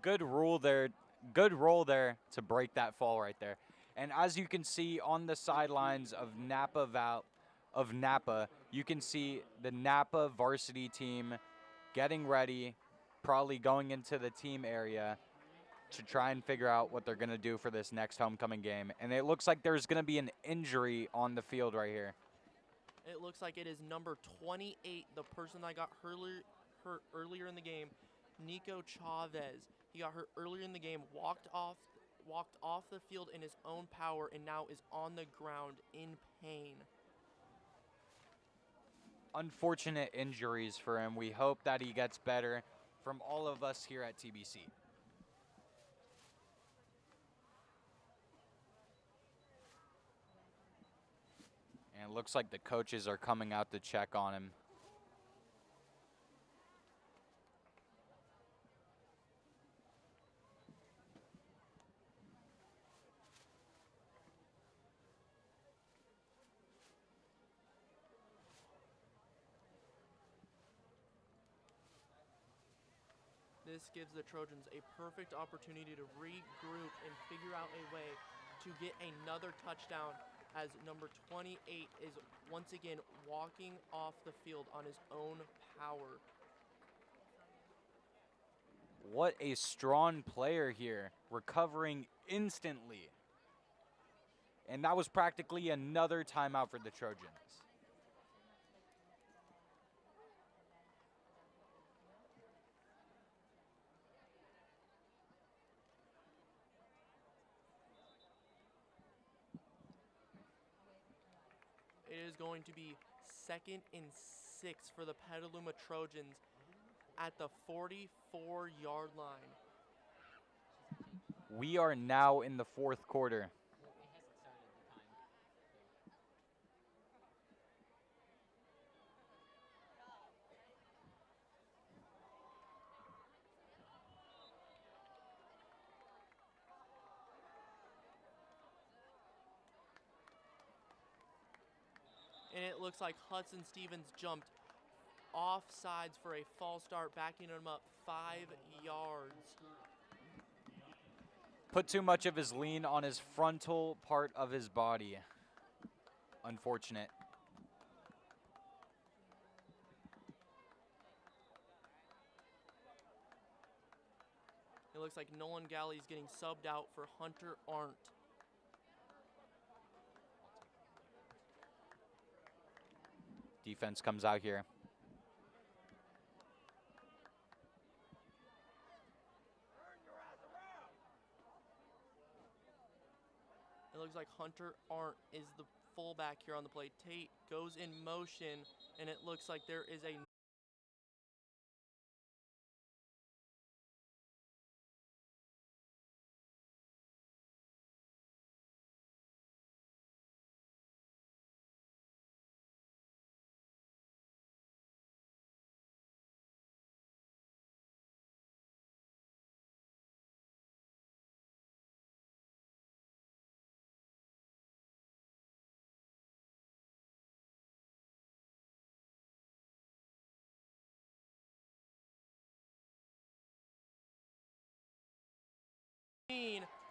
Good rule there. Good roll there to break that fall right there. And as you can see on the sidelines of Napa, you can see the Napa varsity team getting ready, probably going into the team area to try and figure out what they're going to do for this next homecoming game. And it looks like there's going to be an injury on the field right here. It looks like it is number 28, the person that got hurt earlier in the game, Nico Chavez. He got hurt earlier in the game, walked off the field in his own power, and now is on the ground in pain. Unfortunate injuries for him. We hope that he gets better from all of us here at TBC. And it looks like the coaches are coming out to check on him. This gives the Trojans a perfect opportunity to regroup and figure out a way to get another touchdown, as number 28 is once again walking off the field on his own power. What a strong player here, recovering instantly. And that was practically another timeout for the Trojans. It is going to be 2nd and 6 for the Petaluma Trojans at the 44-yard line. We are now in the fourth quarter. And it looks like Hudson Stevens jumped off sides for a false start, backing him up 5 yards. Put too much of his lean on his frontal part of his body. Unfortunate. It looks like Nolan Galley is getting subbed out for Hunter Arndt. Defense comes out here. It looks like Hunter Arndt is the fullback here on the play. Tate goes in motion, and it looks like there is a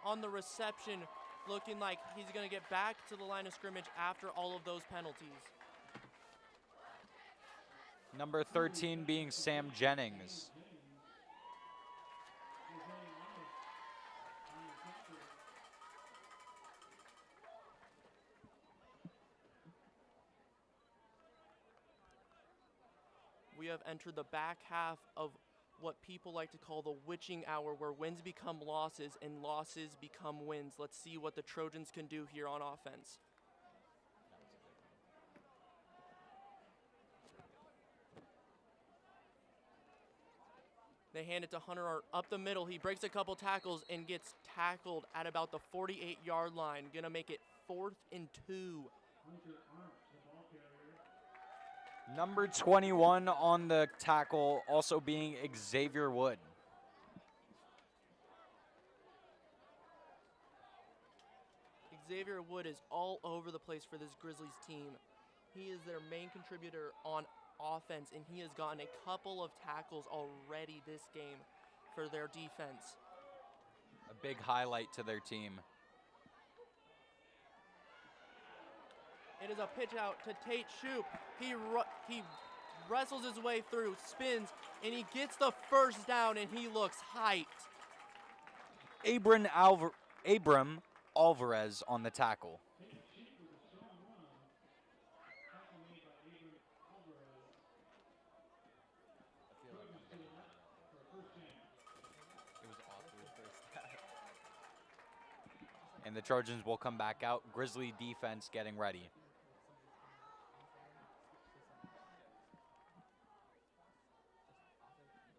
on the reception, looking like he's going to get back to the line of scrimmage after all of those penalties. Number 13 being Sam Jennings. We have entered the back half of what people like to call the witching hour, where wins become losses and losses become wins. Let's see what the Trojans can do here on offense. They hand it to Hunter Arndt up the middle. He breaks a couple tackles and gets tackled at about the 48-yard line. Gonna make it 4th and 2. Number 21 on the tackle, also being Xavier Wood. Xavier Wood is all over the place for this Grizzlies team. He is their main contributor on offense, and he has gotten a couple of tackles already this game for their defense. A big highlight to their team. It is a pitch out to Tate Shoup. He wrestles his way through, spins, and he gets the first down, and he looks hyped. Abram Alvarez on the tackle. And the Trojans will come back out. Grizzly defense getting ready.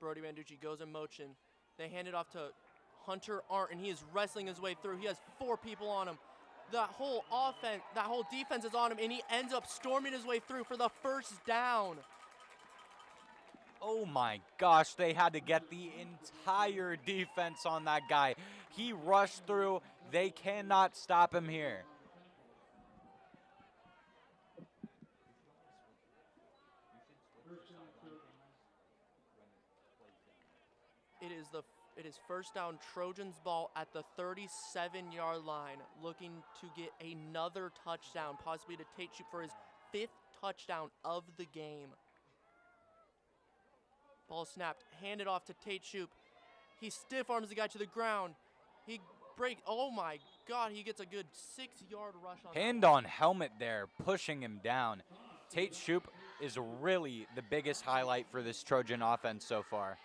Brody Banducci goes in motion. They hand it off to Hunter Arndt, and he is wrestling his way through. He has 4 people on him. That whole defense is on him, and he ends up storming his way through for the first down. Oh my gosh, they had to get the entire defense on that guy. He rushed through. They cannot stop him here. It is first down Trojans ball at the 37-yard line, looking to get another touchdown, possibly to Tate Shoup for his 5th touchdown of the game. Ball snapped, handed off to Tate Shoup. He stiff arms the guy to the ground. Oh my God, he gets a good 6-yard rush on Hand on helmet there, pushing him down. Tate Shoup is really the biggest highlight for this Trojan offense so far.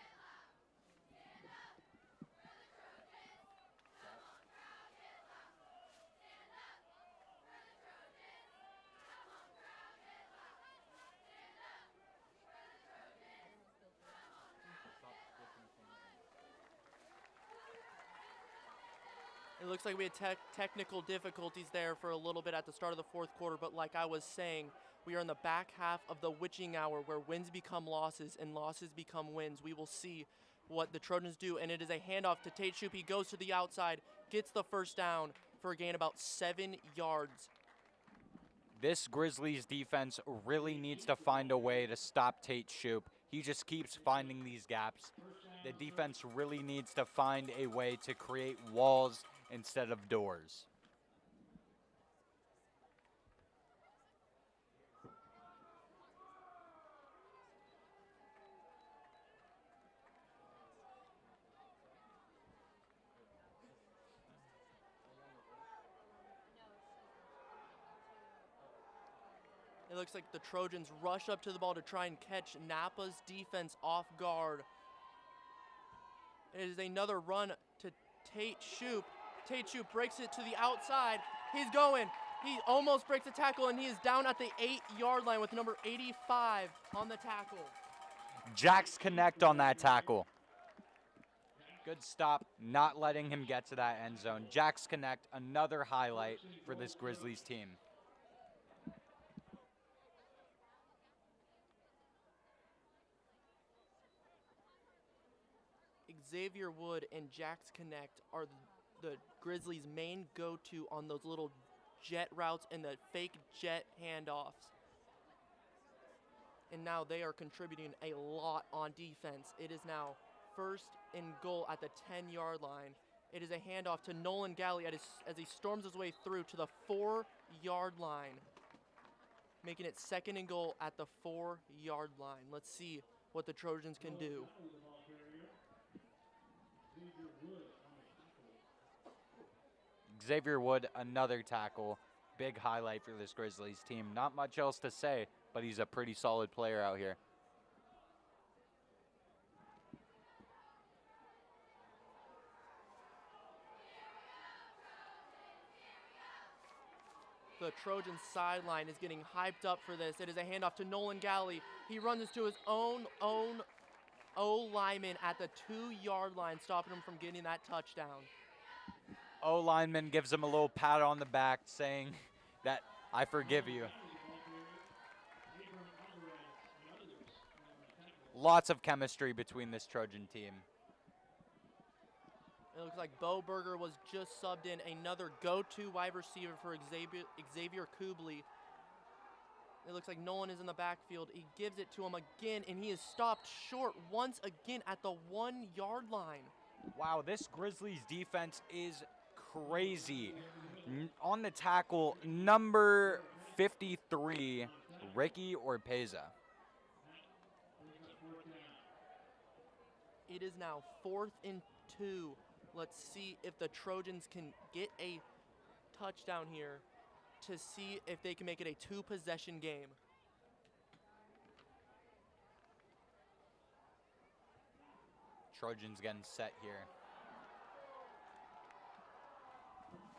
It looks like we had technical difficulties there for a little bit at the start of the 4th quarter, but like I was saying, we are in the back half of the witching hour where wins become losses and losses become wins. We will see what the Trojans do, and it is a handoff to Tate Shoup. He goes to the outside, gets the first down for a gain about 7 yards. This Grizzlies defense really needs to find a way to stop Tate Shoup. He just keeps finding these gaps. The defense really needs to find a way to create walls instead of doors. It looks like the Trojans rush up to the ball to try and catch Napa's defense off guard. It is another run to Tate Shoup. Tate Shoup breaks it to the outside. He's going. He almost breaks the tackle, and he is down at the 8-yard line with number 85 on the tackle. Jacks connect on that tackle. Good stop, not letting him get to that end zone. Jacks connect, another highlight for this Grizzlies team. Xavier Wood and Jacks Connect are the Grizzlies' main go-to on those little jet routes and the fake jet handoffs. And now they are contributing a lot on defense. It is now 1st and goal at the 10-yard line. It is a handoff to Nolan Galley as he storms his way through to the 4-yard line, making it 2nd and goal at the 4-yard line. Let's see what the Trojans can do. Xavier Wood, another tackle. Big highlight for this Grizzlies team. Not much else to say, but he's a pretty solid player out here. The Trojan sideline is getting hyped up for this. It is a handoff to Nolan Galley. He runs into his own O-lineman at the 2-yard line, stopping him from getting that touchdown. O-lineman gives him a little pat on the back saying that I forgive you. Lots of chemistry between this Trojan team. It looks like Bo Berger was just subbed in, another go-to wide receiver for Xavier Kubley. It looks like Nolan is in the backfield. He gives it to him again, and he is stopped short once again at the 1-yard line. Wow, this Grizzlies defense is crazy. On the tackle, number 53, Ricky Orpeza. It is now 4th and 2. Let's see if the Trojans can get a touchdown here to see if they can make it a 2-possession game. Trojans getting set here.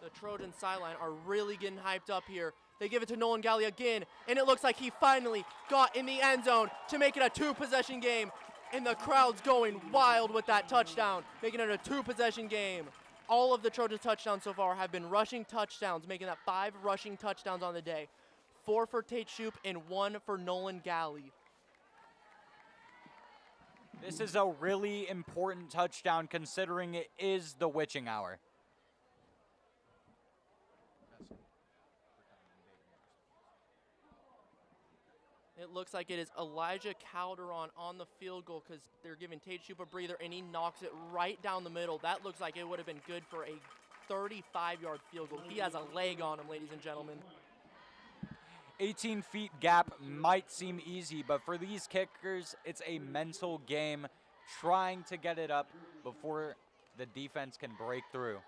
The Trojan sideline are really getting hyped up here. They give it to Nolan Galley again, and it looks like he finally got in the end zone to make it a 2-possession game. And the crowd's going wild with that touchdown, making it a 2-possession game. All of the Trojans' touchdowns so far have been rushing touchdowns, making that 5 rushing touchdowns on the day. 4 for Tate Shoup and 1 for Nolan Galley. This is a really important touchdown considering it is the witching hour. It looks like it is Elijah Calderon on the field goal because they're giving Tate Shoup a breather, and he knocks it right down the middle. That looks like it would have been good for a 35-yard field goal. He has a leg on him, ladies and gentlemen. 18 feet gap might seem easy, but for these kickers, it's a mental game trying to get it up before the defense can break through.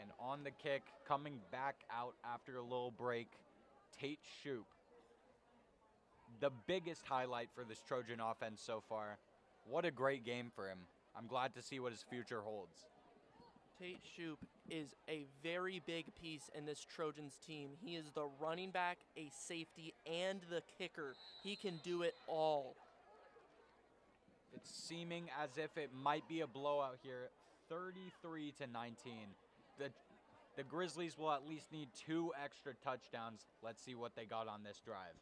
And on the kick, coming back out after a little break, Tate Shoup. The biggest highlight for this Trojan offense so far. What a great game for him. I'm glad to see what his future holds. Tate Shoup is a very big piece in this Trojans team. He is the running back, a safety, and the kicker. He can do it all. It's seeming as if it might be a blowout here, 33-19. The Grizzlies will at least need 2 extra touchdowns. Let's see what they got on this drive.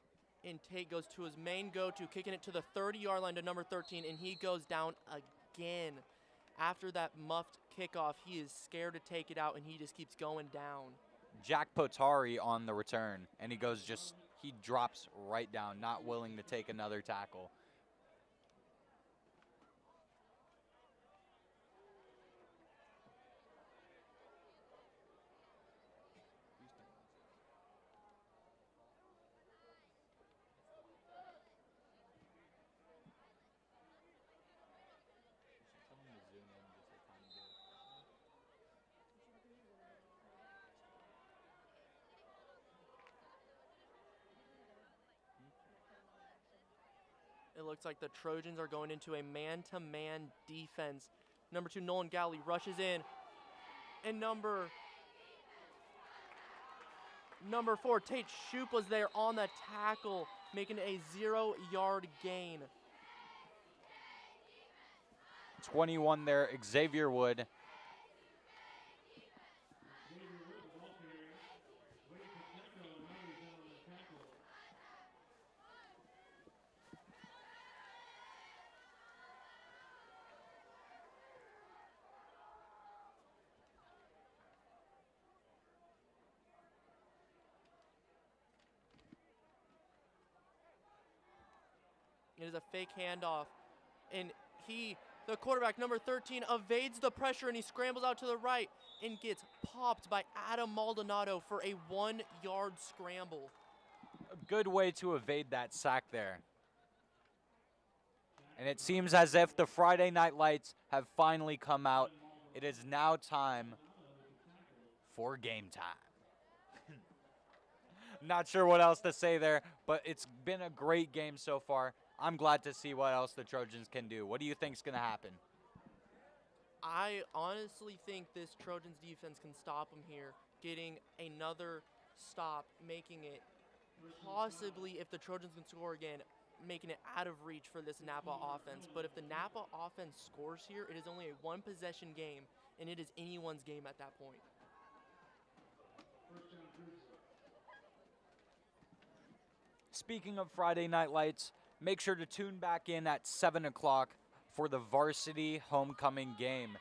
And Tate goes to his main go-to, kicking it to the 30-yard line to number 13, and he goes down again. After that muffed kickoff, he is scared to take it out, and he just keeps going down. Jack Potari on the return, and he drops right down, not willing to take another tackle. It looks like the Trojans are going into a man-to-man defense. Number 2, Nolan Galley rushes in. And number 4, Tate Shoup was there on the tackle, making a 0-yard gain. 21 there, Xavier Wood. It is a fake handoff. And the quarterback, number 13, evades the pressure, and he scrambles out to the right and gets popped by Adam Maldonado for a 1-yard scramble. A good way to evade that sack there. And it seems as if the Friday night lights have finally come out. It is now time for game time. Not sure what else to say there, but it's been a great game so far. I'm glad to see what else the Trojans can do. What do you think is going to happen? I honestly think this Trojans defense can stop them here, getting another stop, making it possibly, if the Trojans can score again, making it out of reach for this Napa offense. But if the Napa offense scores here, it is only a 1-possession game, and it is anyone's game at that point. Speaking of Friday night lights, make sure to tune back in at 7 o'clock for the Varsity homecoming game.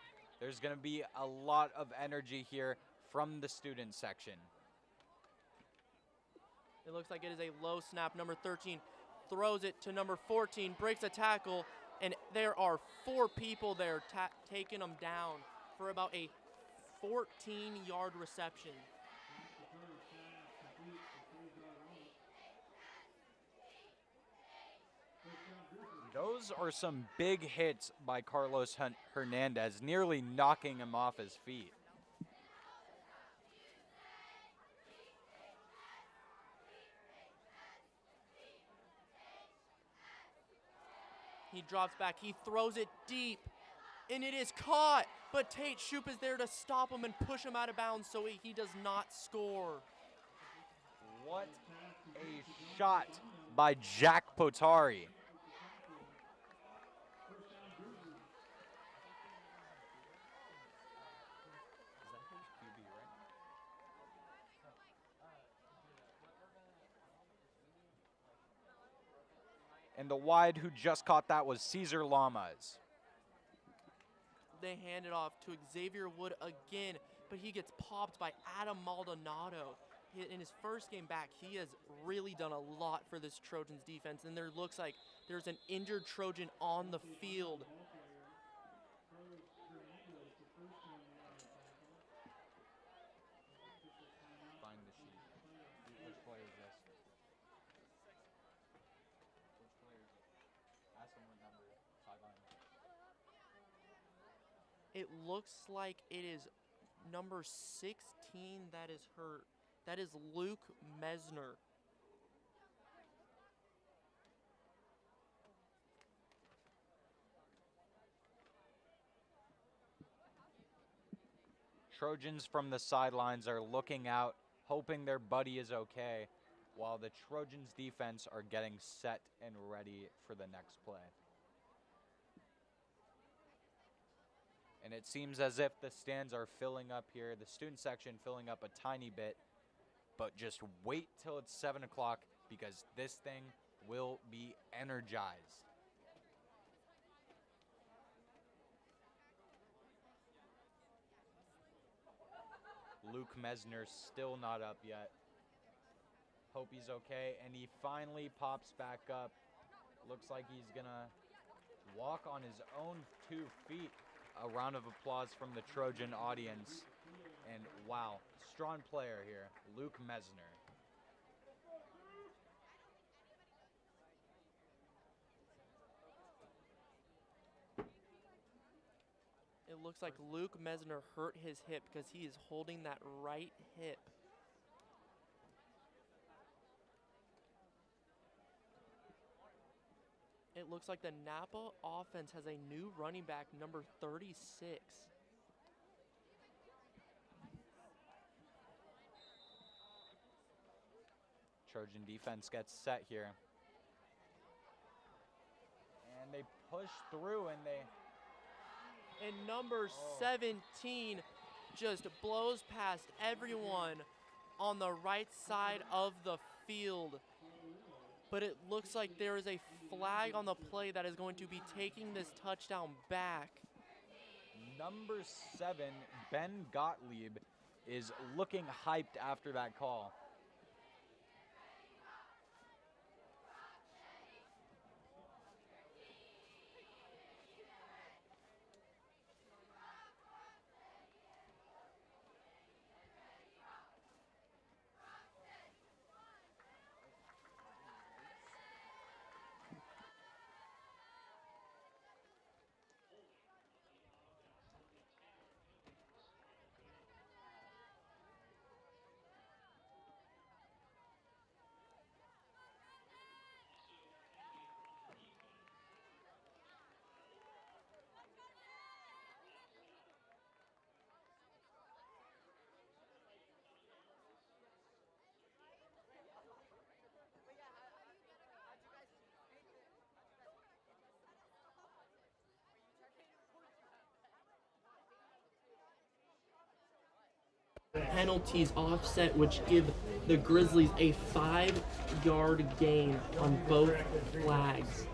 There's going to be a lot of energy here from the student section. It looks like it is a low snap. Number 13 throws it to number 14, breaks a tackle, and there are 4 people there taking him down for about a 14-yard reception. Those are some big hits by Carlos Hernandez, nearly knocking him off his feet. He drops back, he throws it deep, and it is caught, but Tate Shoop is there to stop him and push him out of bounds so he does not score. What a shot by Jack Potari. And the wide who just caught that was Cesar Lamas. They hand it off to Xavier Wood again, but he gets popped by Adam Maldonado. In his first game back, he has really done a lot for this Trojans defense, and there looks like there's an injured Trojan on the field. Find the sheet. Which player is this? Which player is it? Ask him what number. Sideline. It looks like it is number 16 that is hurt. That is Luke Mesner. Trojans from the sidelines are looking out, hoping their buddy is okay, while the Trojans defense are getting set and ready for the next play. And it seems as if the stands are filling up here, the student section filling up a tiny bit, but just wait till it's 7 o'clock because this thing will be energized. Luke Mesner still not up yet. Hope he's okay, and he finally pops back up. Looks like he's gonna walk on his own 2 feet. A round of applause from the Trojan audience. And wow, strong player here, Luke Mesner. It looks like Luke Mesner hurt his hip because he is holding that right hip. It looks like the Napa offense has a new running back, number 36. Trojan defense gets set here. And they push through and they... And number 17 just blows past everyone on the right side of the field. But it looks like there is a flag on the play that is going to be taking this touchdown back. Number 7, Ben Gottlieb, is looking hyped after that call. Penalties offset, which give the Grizzlies a 5-yard gain on both flags.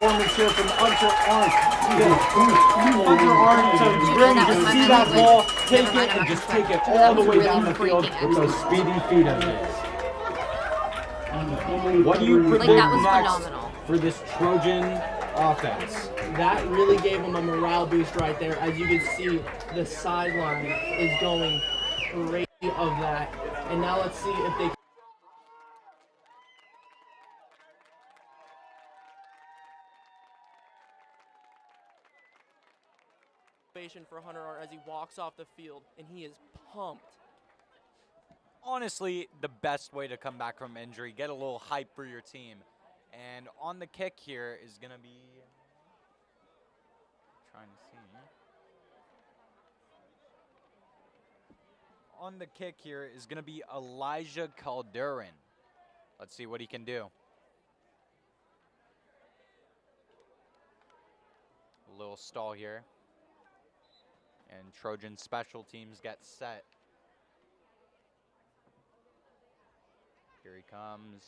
performance here from the underarm to really just see that ball, take it, and just take it all the way down the field with those speedy feet of his. What do you predict that was next phenomenal. for this Trojan offense? That really gave them a morale boost right there. As you can see, the sideline is going crazy of that. And now let's see if they for Hunter Art as he walks off the field, and he is pumped. Honestly, the best way to come back from injury, get a little hype for your team. And on the kick here is going to be, trying to see. On the kick here is going to be Elijah Calderon. Let's see what he can do. A little stall here. And Trojan special teams get set. Here he comes.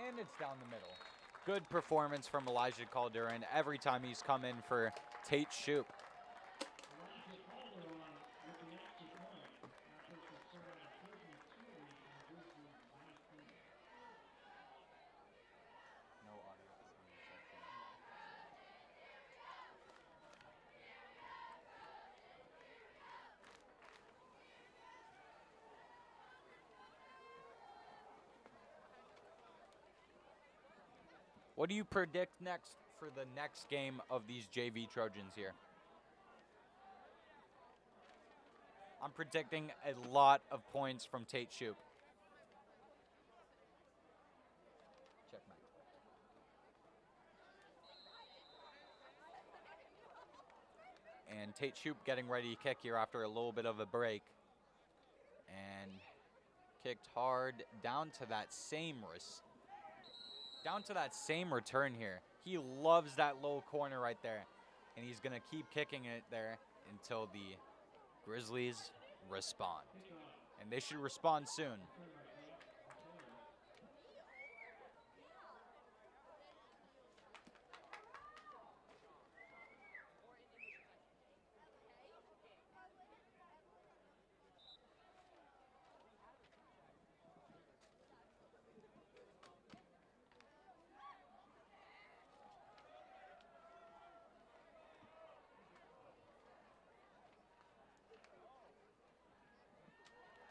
And it's down the middle. Good performance from Elijah Calderon every time he's come in for Tate Shoup. What do you predict next for the next game of these JV Trojans here? I'm predicting a lot of points from Tate Shoup. Checkmate. And Tate Shoup getting ready to kick here after a little bit of a break. And kicked hard down to that same return here. He loves that low corner right there. And he's going to keep kicking it there until the Grizzlies respond. And they should respond soon.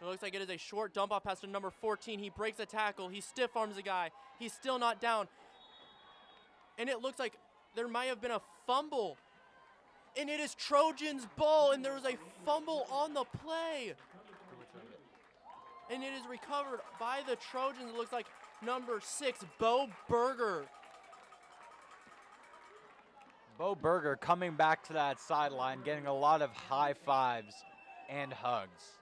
It looks like it is a short dump off pass to number 14. He breaks a tackle. He stiff arms a guy. He's still not down. And it looks like there might have been a fumble. And it is Trojan's ball, and there was a fumble on the play. And it is recovered by the Trojans. It looks like number 6, Bo Berger. Bo Berger coming back to that sideline, getting a lot of high fives and hugs.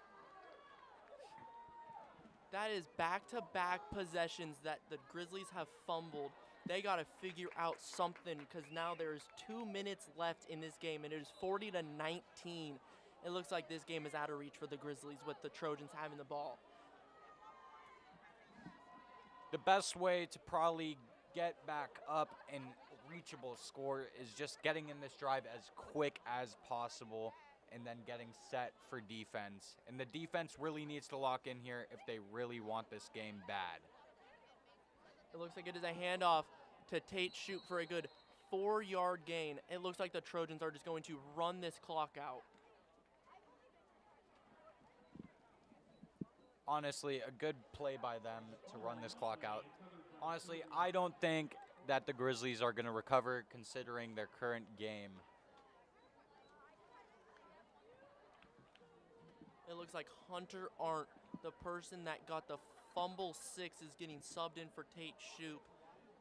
That is back-to-back possessions that the Grizzlies have fumbled. They got to figure out something because now there's 2 minutes left in this game, and it is 40-19. It looks like this game is out of reach for the Grizzlies with the Trojans having the ball. The best way to probably get back up and reachable score is just getting in this drive as quick as possible and then getting set for defense. And the defense really needs to lock in here if they really want this game bad. It looks like it is a handoff to Tate Shoup for a good 4-yard gain. It looks like the Trojans are just going to run this clock out. Honestly, a good play by them to run this clock out. Honestly, I don't think that the Grizzlies are going to recover considering their current game. It looks like Hunter Arndt, the person that got the fumble 6, is getting subbed in for Tate Shoup.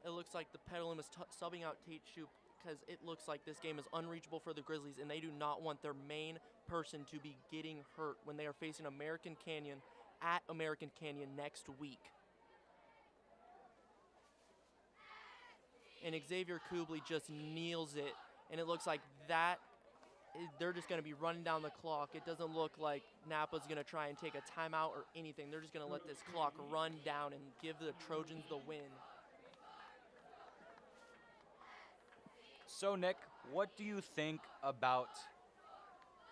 It looks like the Petaluma is subbing out Tate Shoup because it looks like this game is unreachable for the Grizzlies, and they do not want their main person to be getting hurt when they are facing American Canyon at American Canyon next week. And Xavier Kubley just kneels it, and it looks like that they're just going to be running down the clock. It doesn't look like Napa's going to try and take a timeout or anything. They're just going to let this clock run down and give the Trojans the win. So, Nick, what do you think about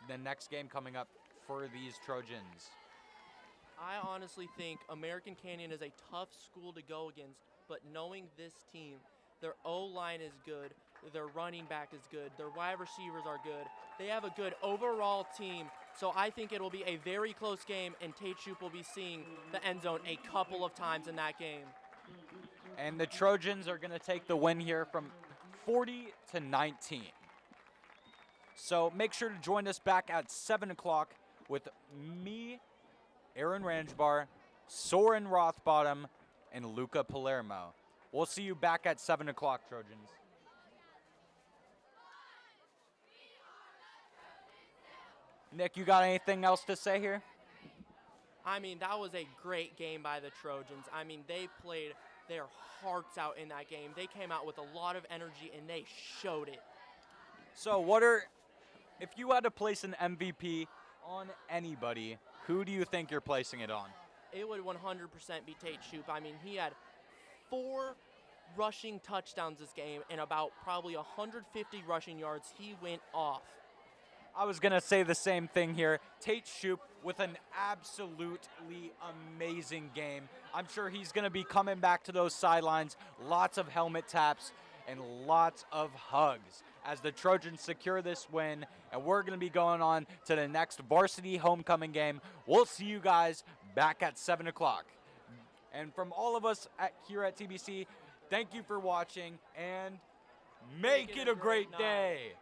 the next game coming up for these Trojans? I honestly think American Canyon is a tough school to go against, but knowing this team, their O-line is good, their running back is good, their wide receivers are good. They have a good overall team, so I think it will be a very close game, and Tate Shoup will be seeing the end zone a couple of times in that game. And the Trojans are going to take the win here from 40-19. So make sure to join us back at 7 o'clock with me, Aaron Ranjbar, Soren Rothbottom, and Luca Palermo. We'll see you back at 7 o'clock, Trojans. Nick, you got anything else to say here? I mean, that was a great game by the Trojans. I mean, they played their hearts out in that game. They came out with a lot of energy, and they showed it. So if you had to place an MVP on anybody, who do you think you're placing it on? It would 100% be Tate Shoup. I mean, he had 4 rushing touchdowns this game and about probably 150 rushing yards. He went off. I was going to say the same thing here. Tate Shoup with an absolutely amazing game. I'm sure he's going to be coming back to those sidelines. Lots of helmet taps and lots of hugs as the Trojans secure this win. And we're going to be going on to the next varsity homecoming game. We'll see you guys back at 7 o'clock. And from all of us here at TBC, thank you for watching and make it a great day.